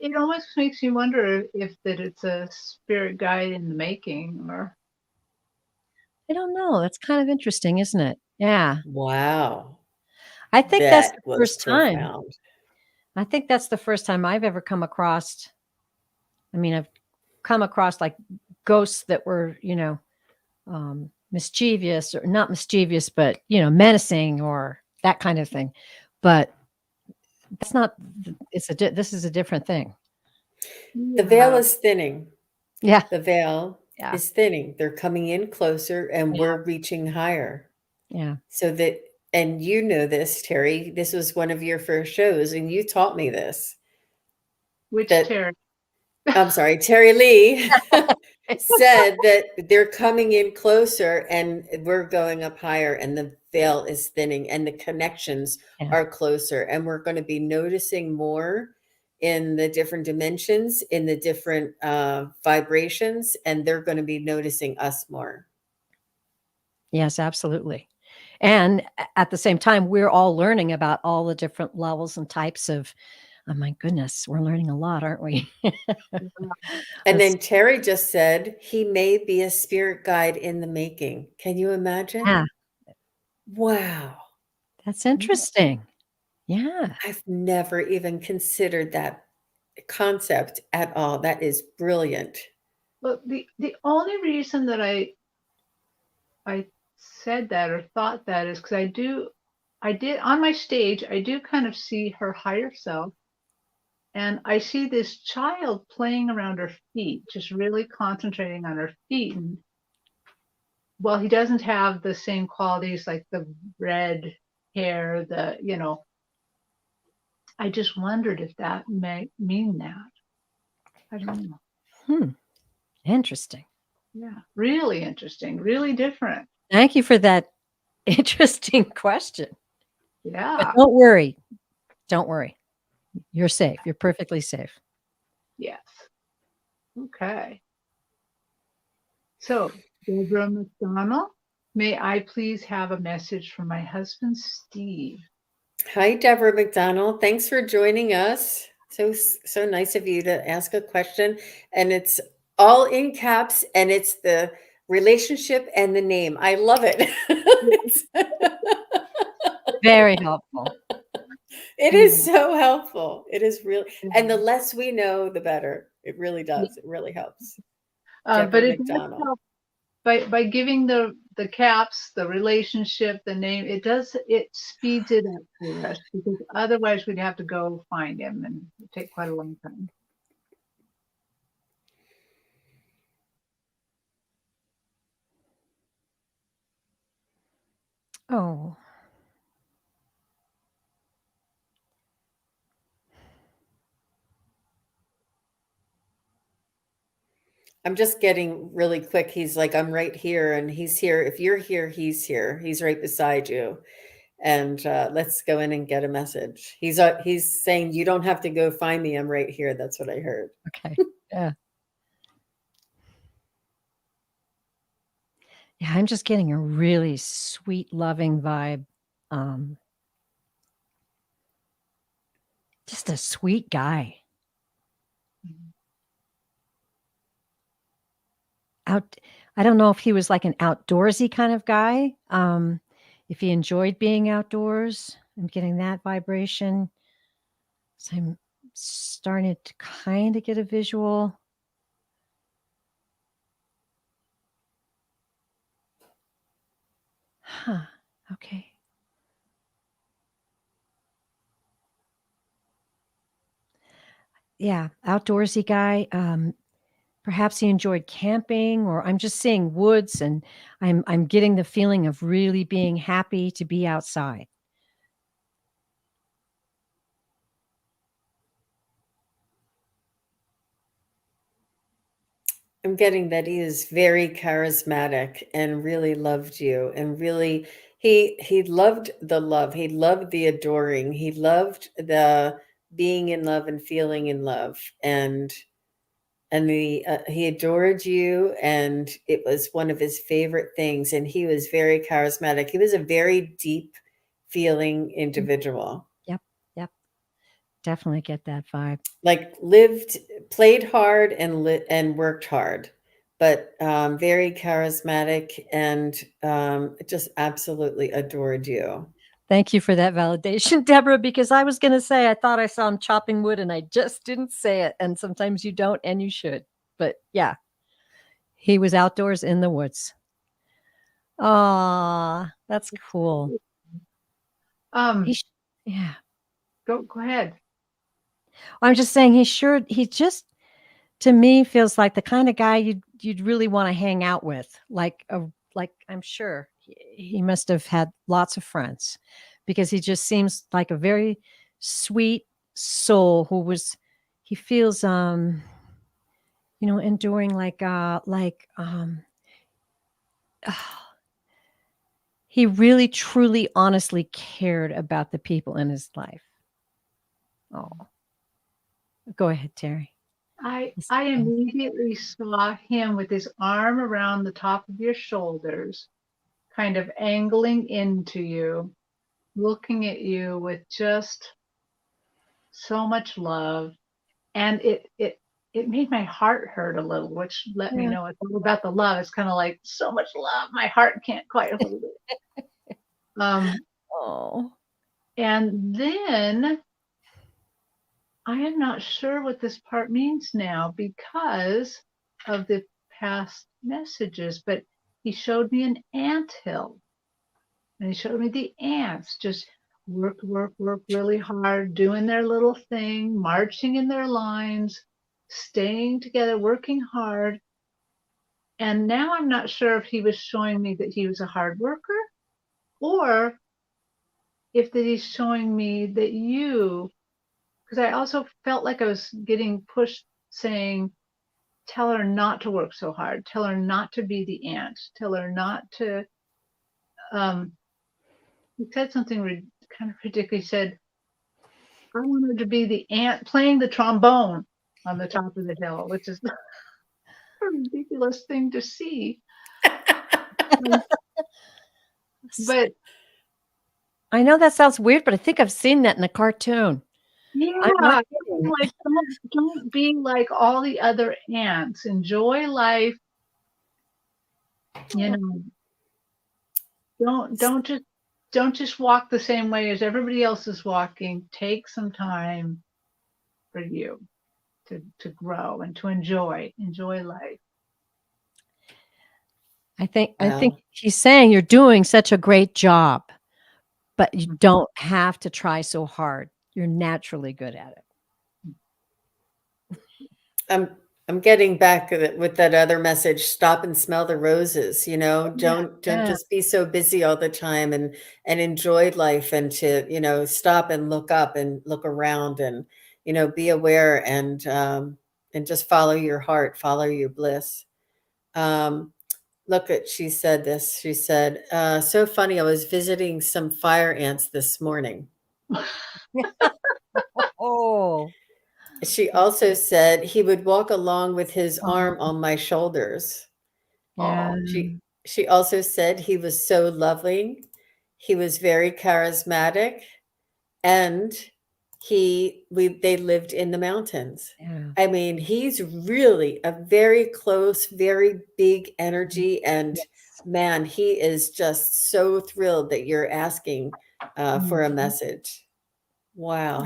Speaker 1: It almost makes you wonder if that it's a spirit guide in the making, or
Speaker 3: I don't know. That's kind of interesting, isn't it? Yeah.
Speaker 2: Wow.
Speaker 3: I think that's
Speaker 2: That
Speaker 3: the
Speaker 2: was
Speaker 3: first time.
Speaker 2: profound.
Speaker 3: I think that's the first time I've ever come across. I mean, I've come across like ghosts that were, mischievous or not mischievous, but, menacing or that kind of thing. But that's not, this is a different thing.
Speaker 2: The veil
Speaker 1: yeah,
Speaker 2: is thinning.
Speaker 3: Yeah.
Speaker 2: The veil
Speaker 3: Yeah.
Speaker 2: is thinning. They're coming in closer and
Speaker 3: Yeah.
Speaker 2: we're reaching higher.
Speaker 3: Yeah.
Speaker 2: So that, and you know this, Terry, this was one of your first shows and you taught me this,
Speaker 1: which
Speaker 2: that,
Speaker 1: Terry?
Speaker 2: I'm sorry, Terry Lee said that they're coming in closer and we're going up higher and the veil is thinning and the connections
Speaker 3: Yeah.
Speaker 2: are closer and we're going to be noticing more in the different dimensions, in the different vibrations, and they're going to be noticing us more.
Speaker 3: Yes, absolutely. And at the same time, we're all learning about all the different levels and types of, oh my goodness, we're learning a lot, aren't we?
Speaker 2: And
Speaker 3: That's-
Speaker 2: then Terry just said he may be a spirit guide in the making. Can you imagine?
Speaker 3: yeah,
Speaker 2: Wow.
Speaker 3: that's interesting. Yeah.
Speaker 2: I've never even considered that concept at all. That is brilliant.
Speaker 1: But the only reason that I said that or thought that is because I did on my stage, I do kind of see her higher self, and I see this child playing around her feet, just really concentrating on her feet. And well, he doesn't have the same qualities like the red hair, I just wondered if that may mean that. I don't know.
Speaker 3: Hmm. Interesting.
Speaker 1: Yeah, really interesting, really different.
Speaker 3: Thank you for that interesting question. But
Speaker 1: Yeah,
Speaker 3: don't worry. Don't worry. You're safe. You're perfectly safe.
Speaker 1: yes. Okay. So, Deborah McDonald, may I please have a message from my husband, Steve?
Speaker 2: Hi, Deborah McDonald. Thanks for joining us. So nice of you to ask a question. And it's all in caps and it's the relationship and the name. I love it.
Speaker 3: Very helpful.
Speaker 2: It is so helpful. It is really, and the
Speaker 1: Yeah.
Speaker 2: less we know, the better. It really does. It really helps.
Speaker 1: But
Speaker 2: Deborah
Speaker 1: it does
Speaker 2: McDonald.
Speaker 1: help by giving the caps, the relationship, the name. It speeds it up for us because otherwise we'd have to go find him and it'd take quite a long time.
Speaker 3: Oh,
Speaker 2: I'm just getting really quick. He's like, I'm right here and he's here. If you're here, he's here. He's right beside you. And let's go in and get a message. He's saying you don't have to go find me. I'm right here. That's what I heard.
Speaker 3: okay. Yeah. Yeah, I'm just getting a really sweet, loving vibe. Um, just a sweet guy. Out I don't know if he was like an outdoorsy kind of guy, if he enjoyed being outdoors. I'm getting that vibration. So I'm starting to kinda get a visual. Huh, okay. Yeah, outdoorsy guy, perhaps he enjoyed camping, or I'm just seeing woods, and I'm getting the feeling of really being happy to be outside.
Speaker 2: I'm getting that he is very charismatic and really loved you and really he loved the love. He loved the adoring. He loved the being in love and feeling in love. And the he adored you, and it was one of his favorite things, and he was very charismatic. He was a very deep feeling individual.
Speaker 3: Yep. Yep. Definitely get that vibe.
Speaker 2: Like played hard and worked hard, but very charismatic and just absolutely adored you.
Speaker 3: Thank you for that validation, Deborah, because I was going to say I thought I saw him chopping wood and I just didn't say it. And sometimes you don't and you should. But yeah, he was outdoors in the woods. Ah, that's cool.
Speaker 1: Um,
Speaker 3: Yeah.
Speaker 1: go ahead.
Speaker 3: I'm just saying he just to me feels like the kind of guy you'd really want to hang out with. Like I'm sure he must have had lots of friends because he just seems like a very sweet soul he feels enduring he really truly honestly cared about the people in his life. Oh, go ahead, Terri.
Speaker 1: I immediately saw him with his arm around the top of your shoulders, kind of angling into you, looking at you with just so much love. And it made my heart hurt a little, which let me know it's all about the love. It's kind of like so much love, my heart can't quite hold it.
Speaker 3: Oh.
Speaker 1: And then I am not sure what this part means now because of the past messages, but he showed me an ant hill, and he showed me the ants just work really hard, doing their little thing, marching in their lines, staying together, working hard. And now I'm not sure if he was showing me that he was a hard worker or if that he's showing me that because I also felt like I was getting pushed saying, tell her not to work so hard, tell her not to be the ant, tell her not to, he said something kind of ridiculous. He said, I want her to be the ant playing the trombone on the top of the hill, which is a ridiculous thing to see. But
Speaker 3: I know that sounds weird, but I think I've seen that in a cartoon.
Speaker 1: yeah, like don't be like all the other ants. Enjoy life. You know, don't just walk the same way as everybody else is walking. Take some time for you to grow and to enjoy life.
Speaker 3: I think he's saying you're doing such a great job, but you don't have to try so hard. You're naturally good at
Speaker 2: it. I'm getting back with that other message. Stop and smell the roses. Don't just be so busy all the time and enjoy life, and to stop and look up and look around and be aware and just follow your heart, follow your bliss. She said this. She said, so funny. I was visiting some fire ants this morning.
Speaker 3: Oh.
Speaker 2: She also said he would walk along with his arm on my shoulders.
Speaker 3: Yeah.
Speaker 2: She also said he was so lovely. He was very charismatic, and they lived in the mountains.
Speaker 3: Yeah.
Speaker 2: I mean, he's really a very close, very big energy, and man, he is just so thrilled that you're asking for a message. Wow,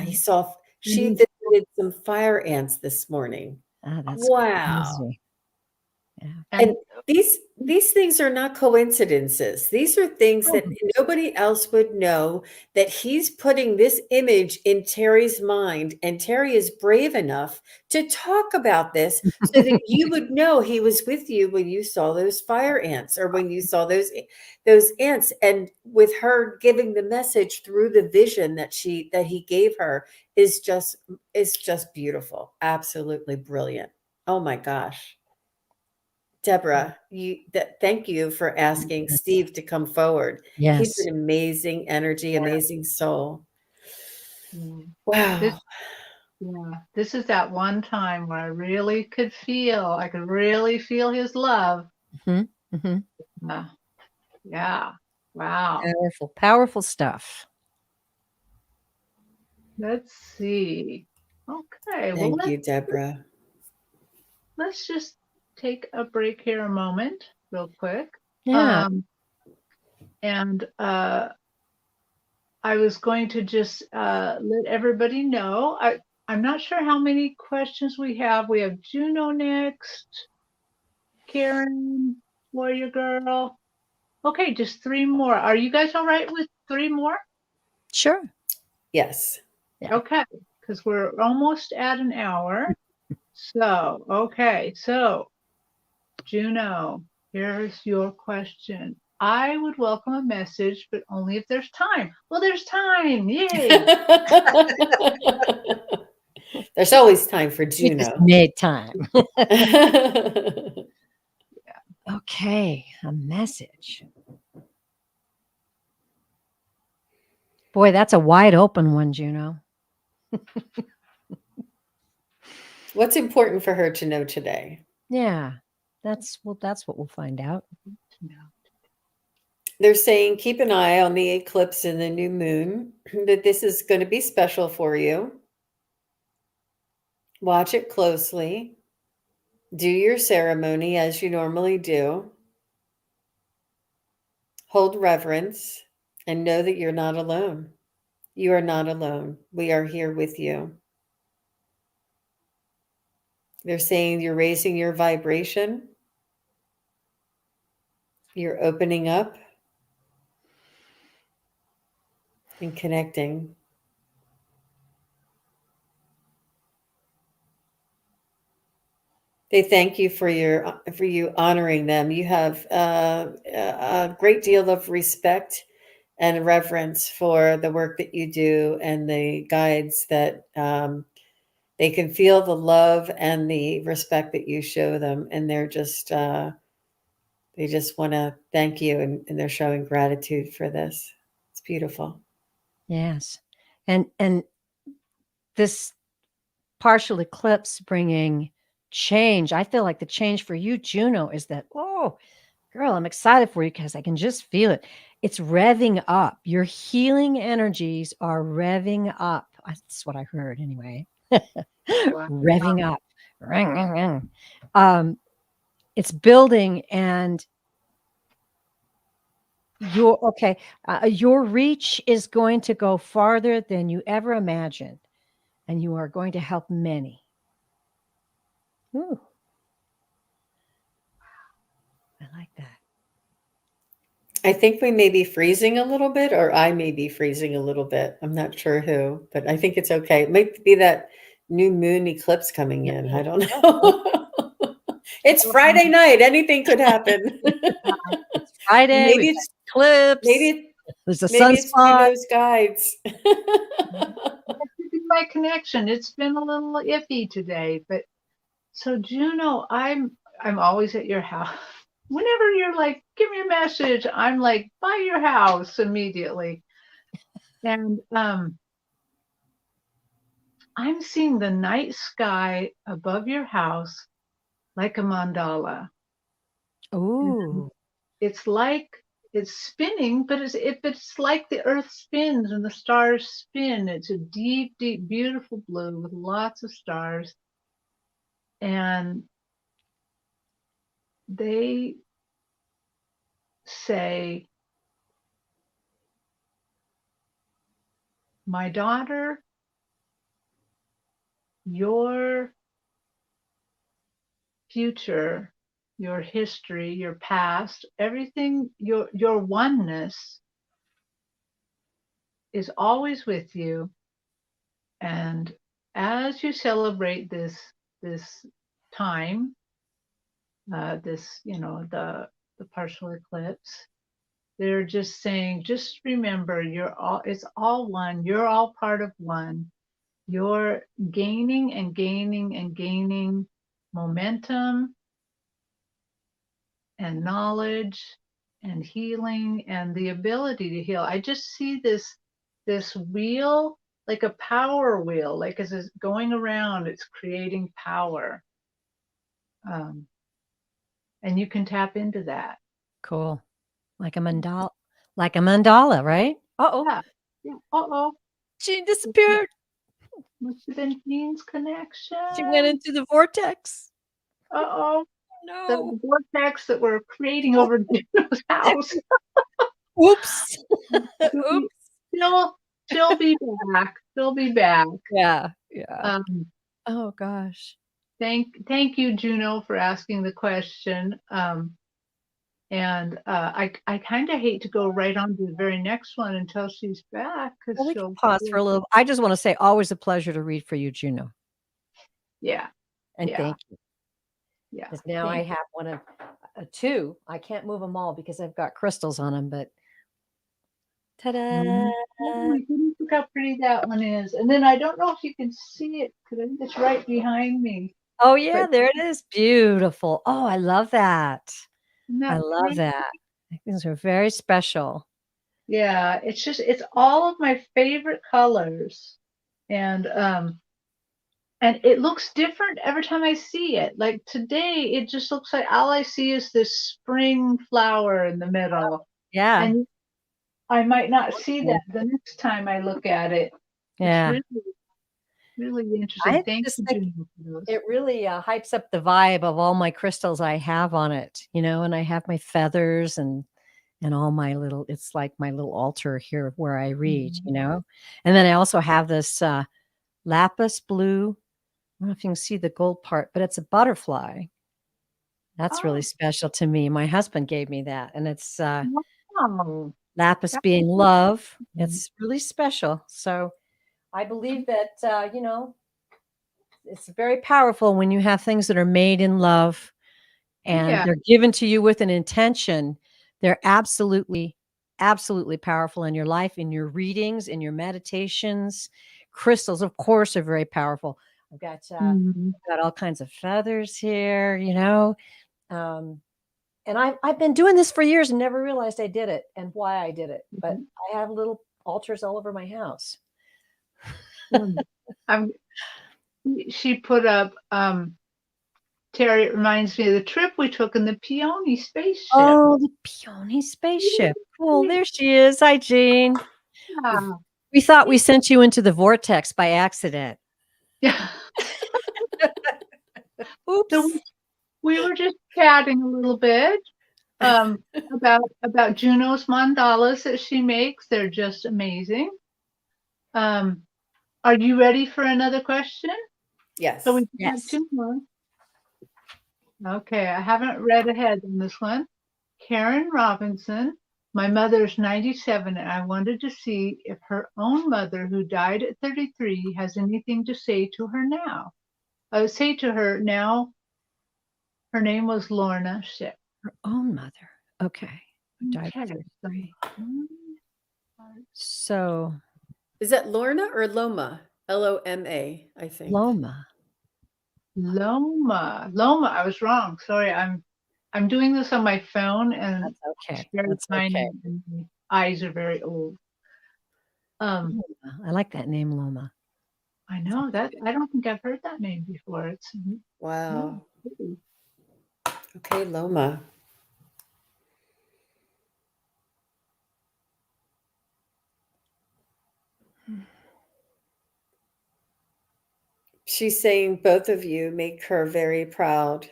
Speaker 2: she visited some fire ants this morning.
Speaker 3: That's
Speaker 2: Wow.
Speaker 3: crazy. Yeah.
Speaker 2: And these things are not coincidences. These are things that nobody else would know, that he's putting this image in Terri's mind, and Terri is brave enough to talk about this so that you would know he was with you when you saw those fire ants, or when you saw those ants. And with her giving the message through the vision that he gave her is just beautiful. Absolutely brilliant. Oh my gosh. Deborah, thank you for asking Steve to come forward. He's
Speaker 3: Yes.
Speaker 2: an amazing energy, amazing soul.
Speaker 1: Yeah. This,
Speaker 2: Wow.
Speaker 1: yeah, this is that one time where I really could feel, I could really feel his love.
Speaker 3: Hmm. Hmm.
Speaker 1: Uh, yeah. Wow.
Speaker 3: Powerful, powerful stuff.
Speaker 1: Let's see. Okay. Well,
Speaker 2: Thank you, Deborah.
Speaker 1: let's just take a break here a moment, real quick.
Speaker 3: Yeah.
Speaker 1: And I was going to just let everybody know. I'm not sure how many questions we have. We have Juno next, Karen, Warrior Girl. Okay, just 3 more. Are you guys all right with 3 more?
Speaker 3: Sure.
Speaker 2: Yes.
Speaker 3: Yeah.
Speaker 1: Okay, because we're almost at an hour. So, okay, so Juno, here's your question. I would welcome a message, but only if there's time. Well, there's time. Yay.
Speaker 2: There's always time for
Speaker 3: We just
Speaker 2: Juno.
Speaker 3: made time. Okay, a message. Boy, that's a wide open one, Juno.
Speaker 2: What's important for her to know today?
Speaker 3: Yeah, that's what we'll find out.
Speaker 2: They're saying keep an eye on the eclipse and the new moon, that this is going to be special for you. Watch it closely. Do your ceremony as you normally do. Hold reverence and know that you're not alone. You are not alone. We are here with you. They're saying you're raising your vibration. You're opening up and connecting. They thank you for you honoring them. You have a great deal of respect and reverence for the work that you do and the guides that they can feel the love and the respect that you show them, and they just want to thank you, and they're showing gratitude for this. It's beautiful.
Speaker 3: Yes, and this partial eclipse bringing change. I feel like the change for you, Juno, is that, oh, girl, I'm excited for you because I can just feel it. It's revving up. Your healing energies are revving up. That's what I heard anyway.
Speaker 1: Wow.
Speaker 3: Revving up. Ring, ring, ring. It's building, and your reach is going to go farther than you ever imagined, and you are going to help many. Ooh, I like that.
Speaker 2: I think we may be freezing a little bit, or I may be freezing a little bit. I'm not sure who, but I think it's okay. It might be that new moon eclipse coming in. I don't know. It's Friday night. Anything could happen.
Speaker 3: It's Friday.
Speaker 2: maybe
Speaker 3: We've
Speaker 2: it's
Speaker 3: got eclipse.
Speaker 2: maybe
Speaker 3: There's a
Speaker 2: maybe it's
Speaker 3: sunspot.
Speaker 2: Juno's guides.
Speaker 1: My connection. It's been a little iffy today, but so Juno, I'm always at your house. Whenever you're like, give me a message, I'm like by your house immediately. And I'm seeing the night sky above your house like a mandala. And
Speaker 3: Ooh.
Speaker 1: it's like it's spinning, but it's like the earth spins and the stars spin. It's a deep, deep, beautiful blue with lots of stars. And they say, my daughter, your future, your history, your past, everything, your oneness is always with you. And as you celebrate this time, this the partial eclipse, they're just saying, just remember, it's all one. You're all part of one. You're gaining and gaining and gaining momentum and knowledge and healing and the ability to heal. I just see this wheel like a power wheel, like as it's going around, it's creating power. And you can tap into that.
Speaker 3: Cool. Like a mandala, right? Uh-oh.
Speaker 1: Yeah. Yeah. Uh-oh.
Speaker 3: She disappeared.
Speaker 1: Must have been Jean's connection.
Speaker 3: She went into the vortex.
Speaker 1: Uh-oh. The
Speaker 3: No.
Speaker 1: vortex that we're creating over Juno's house.
Speaker 3: Oops. Oops.
Speaker 1: She'll be back. She'll be back.
Speaker 3: Yeah. Oh gosh.
Speaker 1: Thank you, Juno, for asking the question. And I kind of hate to go right on to the very next one until she's back, because
Speaker 3: Well, we
Speaker 1: she'll
Speaker 3: can pause for a little. I just want to say, always a pleasure to read for you, Juno.
Speaker 1: Yeah.
Speaker 3: And
Speaker 1: Yeah.
Speaker 3: thank you.
Speaker 1: Yeah.
Speaker 3: Because now I have one of two. I can't move them all because I've got crystals on them, but ta-da.
Speaker 1: Oh my goodness, look how pretty that one is. And then I don't know if you can see it because I think it's right behind me.
Speaker 3: Oh yeah,
Speaker 1: But
Speaker 3: there it is. Beautiful. Oh, I love that. I love
Speaker 1: pretty?
Speaker 3: that. These are very special.
Speaker 1: Yeah, it's all of my favorite colors. And it looks different every time I see it. Like today, it just looks like all I see is this spring flower in the middle.
Speaker 3: Yeah.
Speaker 1: And I might not see that the next time I look at it.
Speaker 3: Yeah.
Speaker 1: It's really interesting. Thank you, Juno, for those.
Speaker 3: It really hypes up the vibe of all my crystals I have on it, and I have my feathers and all my little, it's like my little altar here where I read, and then I also have this lapis blue. I don't know if you can see the gold part, but it's a butterfly. That's really special to me. My husband gave me that, and it's
Speaker 1: Wow.
Speaker 3: lapis being love. It's really special. So I believe that, it's very powerful when you have things that are made in love and they're given to you with an intention. They're absolutely, absolutely powerful in your life, in your readings, in your meditations. Crystals, of course, are very powerful. I've got all kinds of feathers here, and I've been doing this for years and never realized I did it and why I did it. But I have little altars all over my house.
Speaker 1: She put up, Terry, it reminds me of the trip we took in the Peony spaceship.
Speaker 3: Oh, the Peony spaceship. Cool. There she is. Hi, Jean.
Speaker 1: Yeah.
Speaker 3: We thought we sent you into the vortex by accident.
Speaker 1: Yeah.
Speaker 3: Oops.
Speaker 1: So we were just chatting a little bit about Juno's mandalas that she makes. They're just amazing. Are you ready for another question?
Speaker 2: Yes.
Speaker 1: So we have two more. Okay, I haven't read ahead on this one. Karen Robinson, my mother's 97, and I wanted to see if her own mother, who died at 33, has anything to say to her now. I would say to her now, her name was Lorna Ship.
Speaker 3: Her own mother. Okay. Died at
Speaker 1: Okay.
Speaker 3: 33. So.
Speaker 2: Is that Lorna or Loma? Loma, I think.
Speaker 3: Loma.
Speaker 1: I was wrong. Sorry, I'm doing this on my phone, and
Speaker 3: that's okay.
Speaker 1: It's very tiny, and my eyes are very old.
Speaker 3: I like that name, Loma.
Speaker 1: I know that. I don't think I've heard that name before. It's
Speaker 2: wow. Okay, Loma. She's saying both of you make her very proud.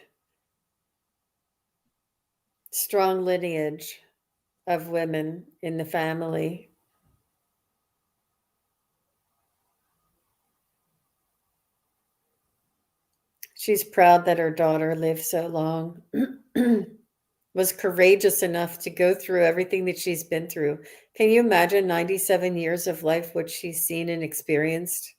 Speaker 2: Strong lineage of women in the family. She's proud that her daughter lived so long, was courageous enough to go through everything that she's been through. Can you imagine 97 years of life, what she's seen and experienced?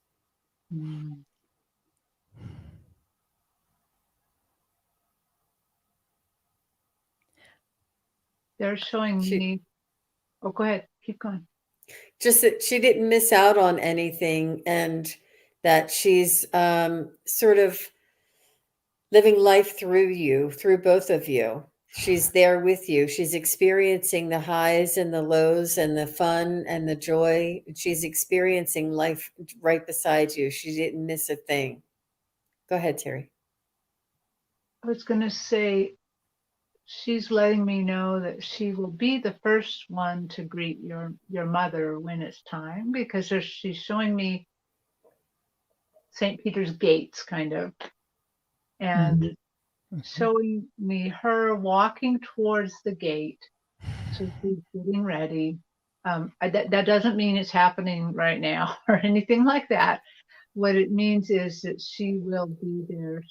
Speaker 1: They're showing me. Oh, go ahead. Keep going.
Speaker 2: Just that she didn't miss out on anything, and that she's sort of living life through you, through both of you. She's there with you. She's experiencing the highs and the lows and the fun and the joy. She's experiencing life right beside you. She didn't miss a thing. Go ahead, Terry.
Speaker 1: I was going to say, she's letting me know that she will be the first one to greet your mother when it's time, because she's showing me St. Peter's gates, kind of, and showing me her walking towards the gate. So she's getting ready. That doesn't mean it's happening right now or anything like that. What it means is that she will be there.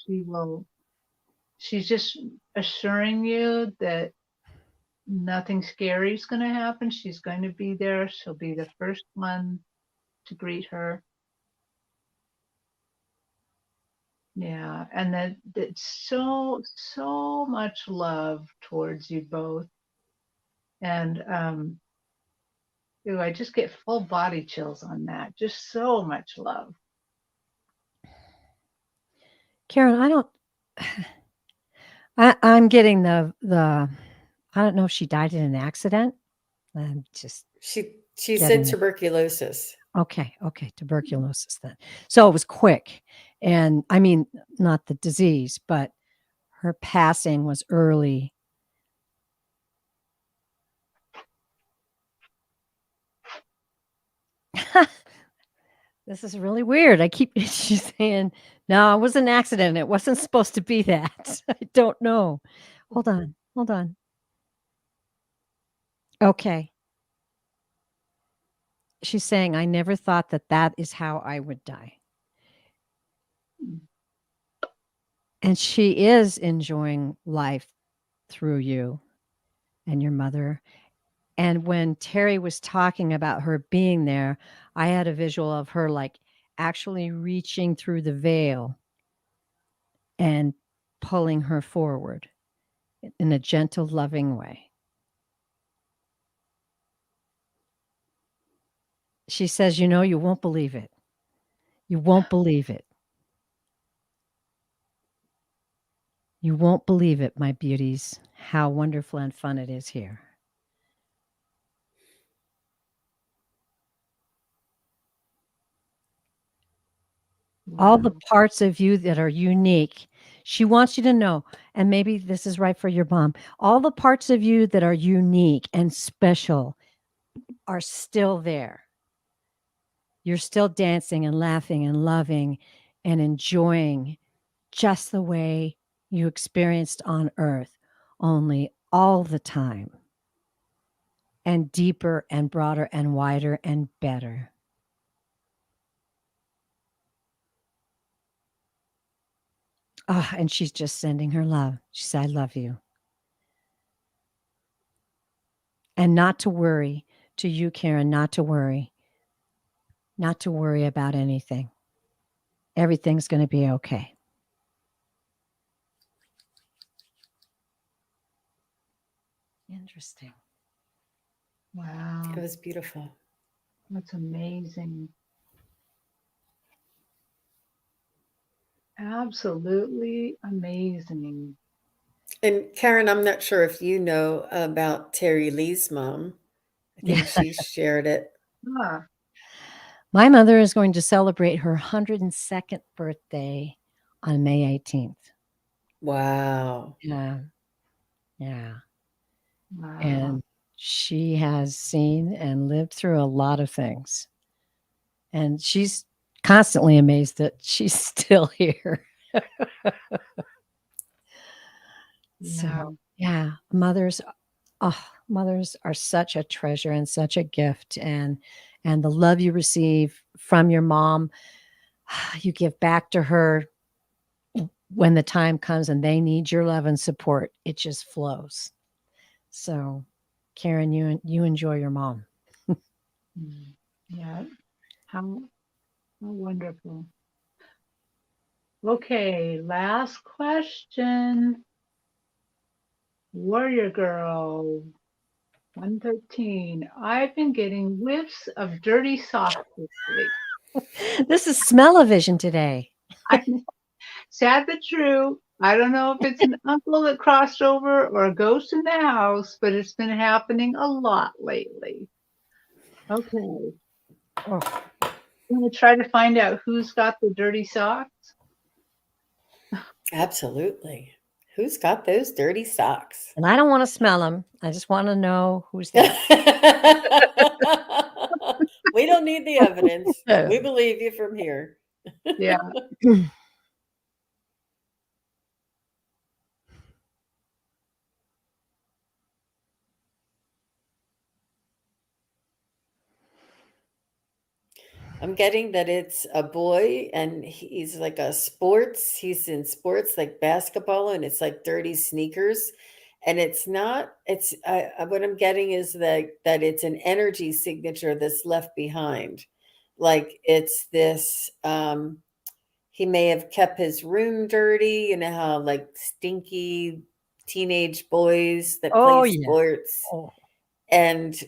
Speaker 1: She's just assuring you that nothing scary is going to happen. She's going to be there. She'll be the first one to greet her. Yeah, and that's so much love towards you both. And I just get full body chills on that. Just so much love.
Speaker 3: Karen, I'm getting the I don't know if she died in an accident. I'm just
Speaker 2: She said
Speaker 3: getting it.
Speaker 2: tuberculosis.
Speaker 3: Okay, tuberculosis then. So it was quick. And I mean, not the disease, but her passing was early. This is really weird. She's saying, no, it was an accident. It wasn't supposed to be that. I don't know. Hold on. Okay. She's saying, I never thought that is how I would die. And she is enjoying life through you and your mother. And when Terri was talking about her being there, I had a visual of her like actually reaching through the veil and pulling her forward in a gentle, loving way. She says, you won't believe it. You won't believe it. You won't believe it, my beauties, how wonderful and fun it is here. All the parts of you that are unique, she wants you to know, and maybe this is right for your mom, all the parts of you that are unique and special are still there. You're still dancing and laughing and loving and enjoying just the way you experienced on earth, only all the time, and deeper and broader and wider and better. Ah, and she's just sending her love. She said, I love you. And not to worry, to you, Karen, not to worry about anything. Everything's going to be okay. Interesting.
Speaker 1: Wow.
Speaker 2: It was beautiful.
Speaker 1: That's amazing. Absolutely amazing.
Speaker 2: And Karen, I'm not sure if you know about Terry Lee's mom. I think she shared it.
Speaker 1: Ah,
Speaker 3: My mother is going to celebrate her 102nd birthday on May 18th.
Speaker 2: Wow.
Speaker 3: Yeah.
Speaker 1: wow.
Speaker 3: And she has seen and lived through a lot of things. And she's constantly amazed that she's still here. So, yeah, mothers are such a treasure and such a gift, and the love you receive from your mom, you give back to her when the time comes and they need your love and support. It just flows. So, Karen, you enjoy your mom.
Speaker 1: Yeah. How wonderful. Okay, last question. Warrior Girl 113. I've been getting whiffs of dirty socks this week.
Speaker 3: This is smell-o-vision today.
Speaker 1: Sad but true. I don't know if it's an uncle that crossed over or a ghost in the house, but it's been happening a lot lately. Okay.
Speaker 3: Oh,
Speaker 1: I'm going to try to find out who's got the dirty socks.
Speaker 2: Absolutely. Who's got those dirty socks?
Speaker 3: and I don't want to smell them. I just want to know who's that.
Speaker 2: We don't need the evidence.
Speaker 3: Yeah.
Speaker 2: We believe you from here.
Speaker 1: Yeah.
Speaker 2: I'm getting that it's a boy and he's like he's in sports like basketball and it's like dirty sneakers. And it's not, what I'm getting is that it's an energy signature that's left behind. Like it's this, he may have kept his room dirty, you know how like stinky teenage boys that
Speaker 3: Oh
Speaker 2: play
Speaker 3: yeah.
Speaker 2: sports,
Speaker 3: Oh,
Speaker 2: and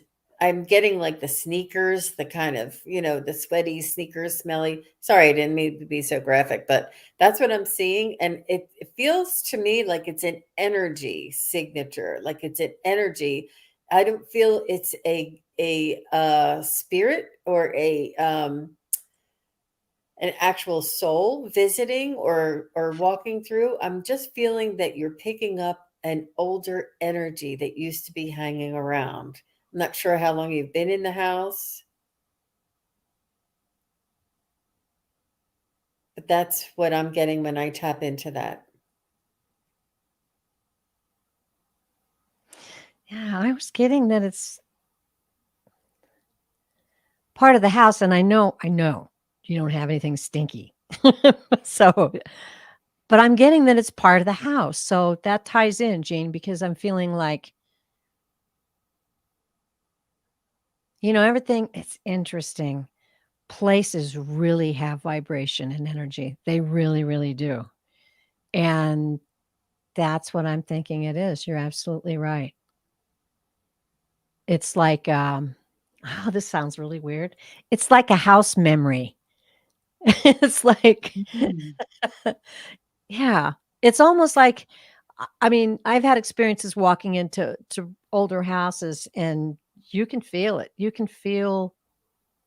Speaker 2: I'm getting like the sneakers, the kind of, the sweaty sneakers smelly. Sorry, I didn't mean to be so graphic, but that's what I'm seeing. And it feels to me like it's an energy signature, like it's an energy. I don't feel it's a spirit or an actual soul visiting or walking through. I'm just feeling that you're picking up an older energy that used to be hanging around. I'm not sure how long you've been in the house, but that's what I'm getting when I tap into that.
Speaker 3: yeah. I was getting that it's part of the house, and I know you don't have anything stinky. So, but I'm getting that it's part of the house. So that ties in, Jane, because I'm feeling like, everything. It's interesting. Places really have vibration and energy. They really, really do. And that's what I'm thinking it is. You're absolutely right. It's like, oh, this sounds really weird. It's like a house memory. It's like,
Speaker 1: Mhm.
Speaker 3: yeah, it's almost like, I mean, I've had experiences walking into older houses and you can feel it. You can feel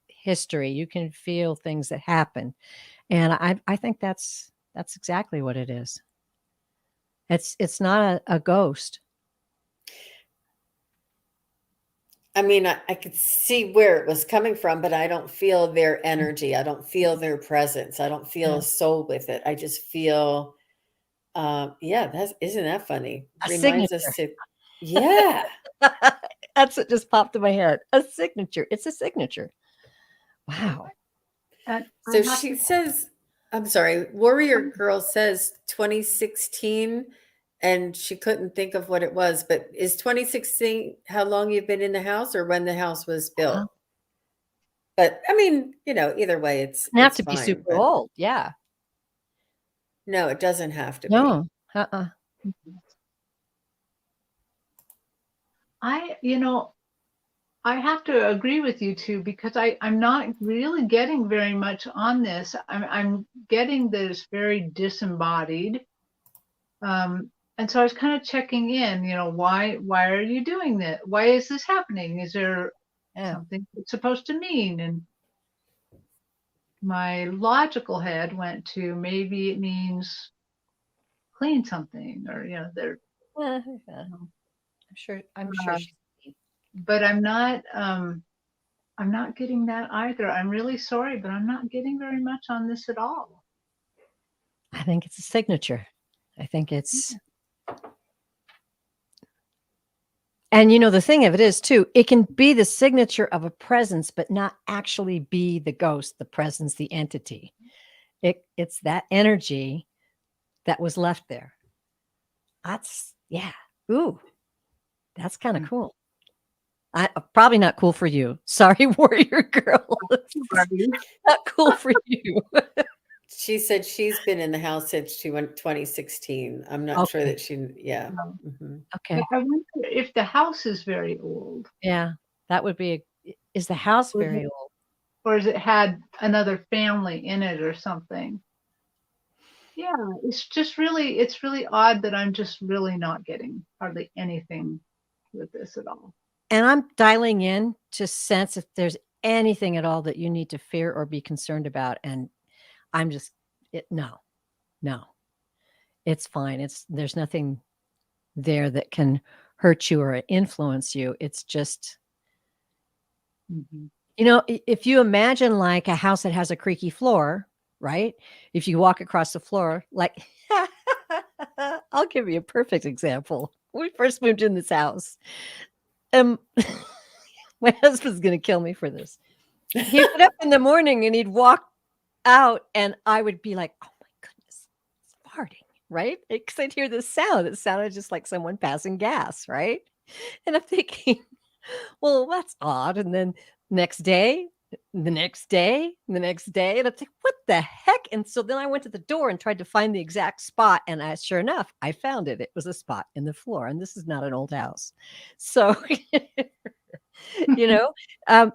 Speaker 3: history. You can feel things that happen. And I think that's exactly what it is. It's not a ghost.
Speaker 2: I mean, I could see where it was coming from, but I don't feel their energy. I don't feel their presence. I don't feel
Speaker 3: Yeah.
Speaker 2: a soul with it. I just feel, yeah, isn't that funny?
Speaker 3: A
Speaker 2: Reminds
Speaker 3: signature.
Speaker 2: us to, yeah.
Speaker 3: That's what just popped in my head. A signature. It's a signature. Wow.
Speaker 1: I
Speaker 2: So
Speaker 1: have
Speaker 2: she
Speaker 1: to.
Speaker 2: says, I'm sorry, Warrior Girl says 2016, and she couldn't think of what it was. But is 2016 how long you've been in the house or when the house was
Speaker 3: Uh-huh.
Speaker 2: built? But I mean, either way, it's
Speaker 3: Doesn't have
Speaker 2: it's
Speaker 3: to be
Speaker 2: fine.
Speaker 3: super
Speaker 2: But
Speaker 3: old. Yeah.
Speaker 2: no, it doesn't have to be.
Speaker 3: No. Uh-uh.
Speaker 1: I, you know, I have to agree with you too because I'm not really getting very much on this. I'm getting this very disembodied. And so I was kind of checking in, why are you doing that? Why is this happening? Is there
Speaker 3: Yeah.
Speaker 1: something it's supposed to mean? And my logical head went to maybe it means clean something or, there.
Speaker 3: Yeah. I'm sure
Speaker 1: Uh,
Speaker 3: she's
Speaker 1: but I'm not getting that either. I'm really sorry, but I'm not getting very much on this at all.
Speaker 3: I think it's a signature. I think it's and the thing of it is too, it can be the signature of a presence, but not actually be the ghost, the presence, the entity. It's that energy that was left there. That's yeah. Ooh, that's kind of
Speaker 1: Mm.
Speaker 3: cool. Probably not cool for you. Sorry, warrior girl. It's
Speaker 1: Sorry.
Speaker 3: not cool for you.
Speaker 2: She said she's been in the house since she went 2016. I'm not sure
Speaker 3: Okay.
Speaker 2: that yeah.
Speaker 1: Um,
Speaker 2: Hmm.
Speaker 3: Okay.
Speaker 1: but I wonder if the house is very old,
Speaker 3: Yeah. That would be is the house
Speaker 1: or is
Speaker 3: very
Speaker 1: it,
Speaker 3: old?
Speaker 1: or has it had another family in it or something? Yeah, it's really odd that I'm just really not getting hardly anything with this at all.
Speaker 3: And I'm dialing in to sense if there's anything at all that you need to fear or be concerned about. And I'm just, no, it's fine. There's nothing there that can hurt you or influence you. It's just,
Speaker 1: Mhm.
Speaker 3: if you imagine like a house that has a creaky floor, right? If you walk across the floor, like, I'll give you a perfect example. When we first moved in this house, um, my husband's going to kill me for this. He'd get up in the morning and he'd walk out, and I would be like, "Oh my goodness, it's farting," right? Because I'd hear this sound. It sounded just like someone passing gas, right? And I'm thinking, well, that's odd. And then next day, the next day, the next day, and I'm like, what the heck? And so then I went to the door and tried to find the exact spot. And sure enough, I found it. It was a spot in the floor. And this is not an old house. So, you know, um,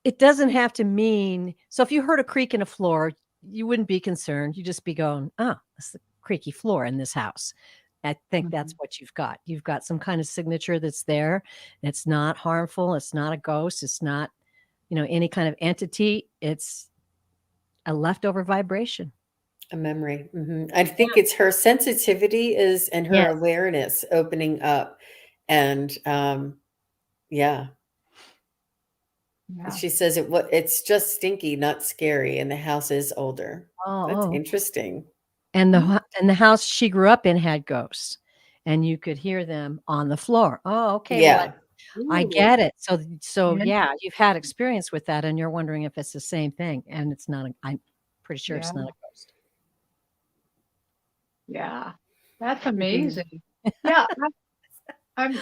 Speaker 3: it doesn't have to mean. So if you heard a creak in a floor, you wouldn't be concerned. You'd just be going, oh, it's the creaky floor in this house. I think that's
Speaker 1: Mhm.
Speaker 3: what you've got. You've got some kind of signature that's there. It's not harmful. It's not a ghost. It's not, any kind of entity. It's a leftover vibration.
Speaker 2: A memory. I think it's her sensitivity is and her
Speaker 3: Yes.
Speaker 2: awareness opening up. And yeah,
Speaker 1: Yeah.
Speaker 2: she says it's just stinky, not scary, and the house is older. That's
Speaker 3: Oh,
Speaker 2: interesting.
Speaker 3: and
Speaker 1: Mm.
Speaker 3: the house she grew up in had ghosts, and you could hear them on the floor. Oh, okay. Well,
Speaker 2: Yeah.
Speaker 3: I
Speaker 1: Ooh.
Speaker 3: get it. So
Speaker 1: Yeah.
Speaker 3: yeah, you've had experience with that, and you're wondering if it's the same thing, and it's not. I'm pretty sure
Speaker 1: Yeah.
Speaker 3: it's not a ghost.
Speaker 1: Yeah. That's
Speaker 2: Mhm.
Speaker 1: amazing. Yeah. I'm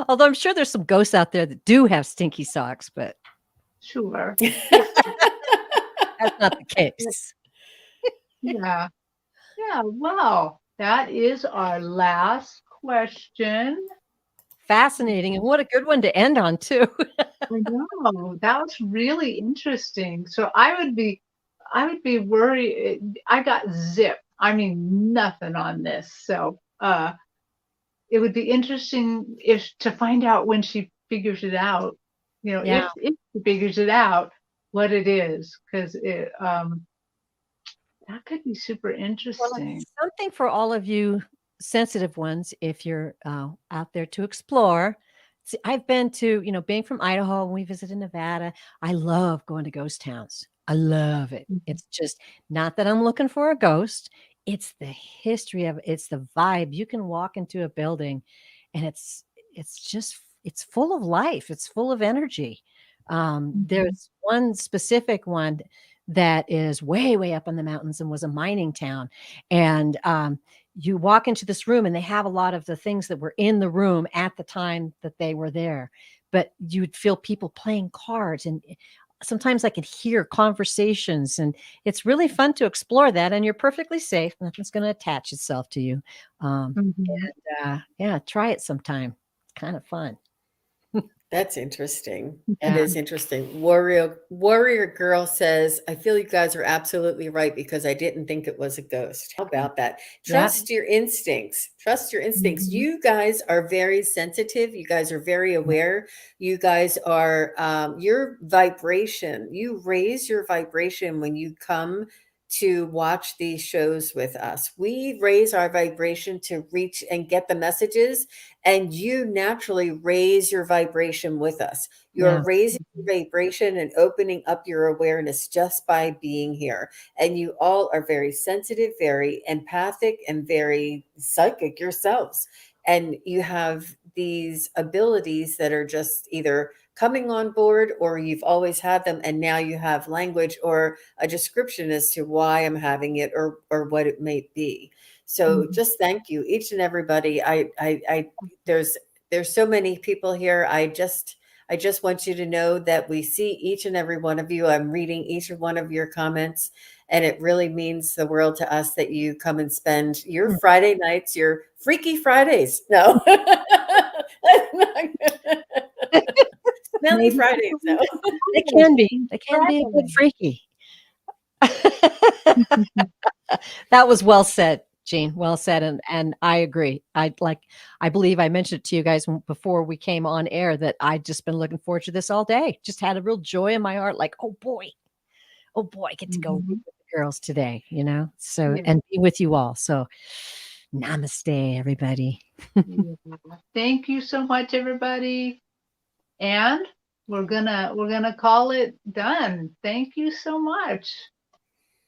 Speaker 3: Although I'm sure there's some ghosts out there that do have stinky socks, but
Speaker 1: sure. Yeah.
Speaker 3: that's not the
Speaker 1: Yeah.
Speaker 3: case.
Speaker 1: Yeah. Yeah. Wow. That is our last question.
Speaker 3: Fascinating, and what a good one to end on too.
Speaker 1: I know. That was really interesting. So I would be worried. I got zip. I mean, nothing on this. So, it would be interesting if to find out when she figures it out,
Speaker 3: Yeah.
Speaker 1: if she figures it out, what it is, because that could be super
Speaker 3: Well,
Speaker 1: interesting.
Speaker 3: it's something for all of you sensitive ones if you're out there to explore. See, I've been to, being from Idaho, and we visited Nevada. I love going to ghost towns. I love it.
Speaker 1: Mhm.
Speaker 3: It's just not that I'm looking for a ghost. It's the history of it. It's the vibe. You can walk into a building and it's full of life. It's full of energy.
Speaker 1: Mhm.
Speaker 3: There's one specific one that is way, way up in the mountains and was a mining town. And you walk into this room and they have a lot of the things that were in the room at the time that they were there. But you'd feel people playing cards, and sometimes I could hear conversations, and it's really fun to explore that. And you're perfectly safe. Nothing's going to attach itself to you. Um,
Speaker 1: Mhm.
Speaker 3: yeah, try it sometime. It's kind of fun.
Speaker 2: That's interesting. That
Speaker 3: Yeah.
Speaker 2: is interesting. Warrior Girl says, I feel you guys are absolutely right because I didn't think it was a ghost. How about that?
Speaker 3: Yeah.
Speaker 2: Trust your instincts. Trust your instincts.
Speaker 1: Mhm.
Speaker 2: You guys are very sensitive. You guys are very aware. You guys are your vibration. You raise your vibration when you come to watch these shows with us. We raise our vibration to reach and get the messages, and you naturally raise your vibration with us. You're
Speaker 3: Yeah.
Speaker 2: raising your vibration and opening up your awareness just by being here. And you all are very sensitive, very empathic, and very psychic yourselves. And you have these abilities that are just either coming on board or you've always had them and now you have language or a description as to why I'm having it or what it may be. So
Speaker 1: Mhm.
Speaker 2: just thank you, each and everybody. There's there's so many people here. I just want you to know that we see each and every one of you. I'm reading each one of your comments, and it really means the world to us that you come and spend your
Speaker 3: Mm.
Speaker 2: Friday nights, your Freaky Fridays. No. Smelly
Speaker 1: Maybe
Speaker 2: Fridays. No.
Speaker 3: They
Speaker 1: Fridays.
Speaker 3: can be. They can be a bit freaky. That was well said, Jean. Well said, and I agree. I believe I mentioned it to you guys before we came on air that I'd just been looking forward to this all day. Just had a real joy in my heart, like, oh boy, I get to go read
Speaker 1: Mhm.
Speaker 3: with the girls today, you know. So
Speaker 1: Yeah.
Speaker 3: and be with you all. So namaste, everybody.
Speaker 1: Yeah. Thank you so much, everybody. And we're gonna call it done. Thank you so much.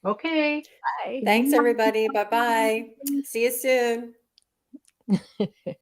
Speaker 1: Okay.
Speaker 3: Bye.
Speaker 2: Thanks, everybody. Bye bye. See you soon.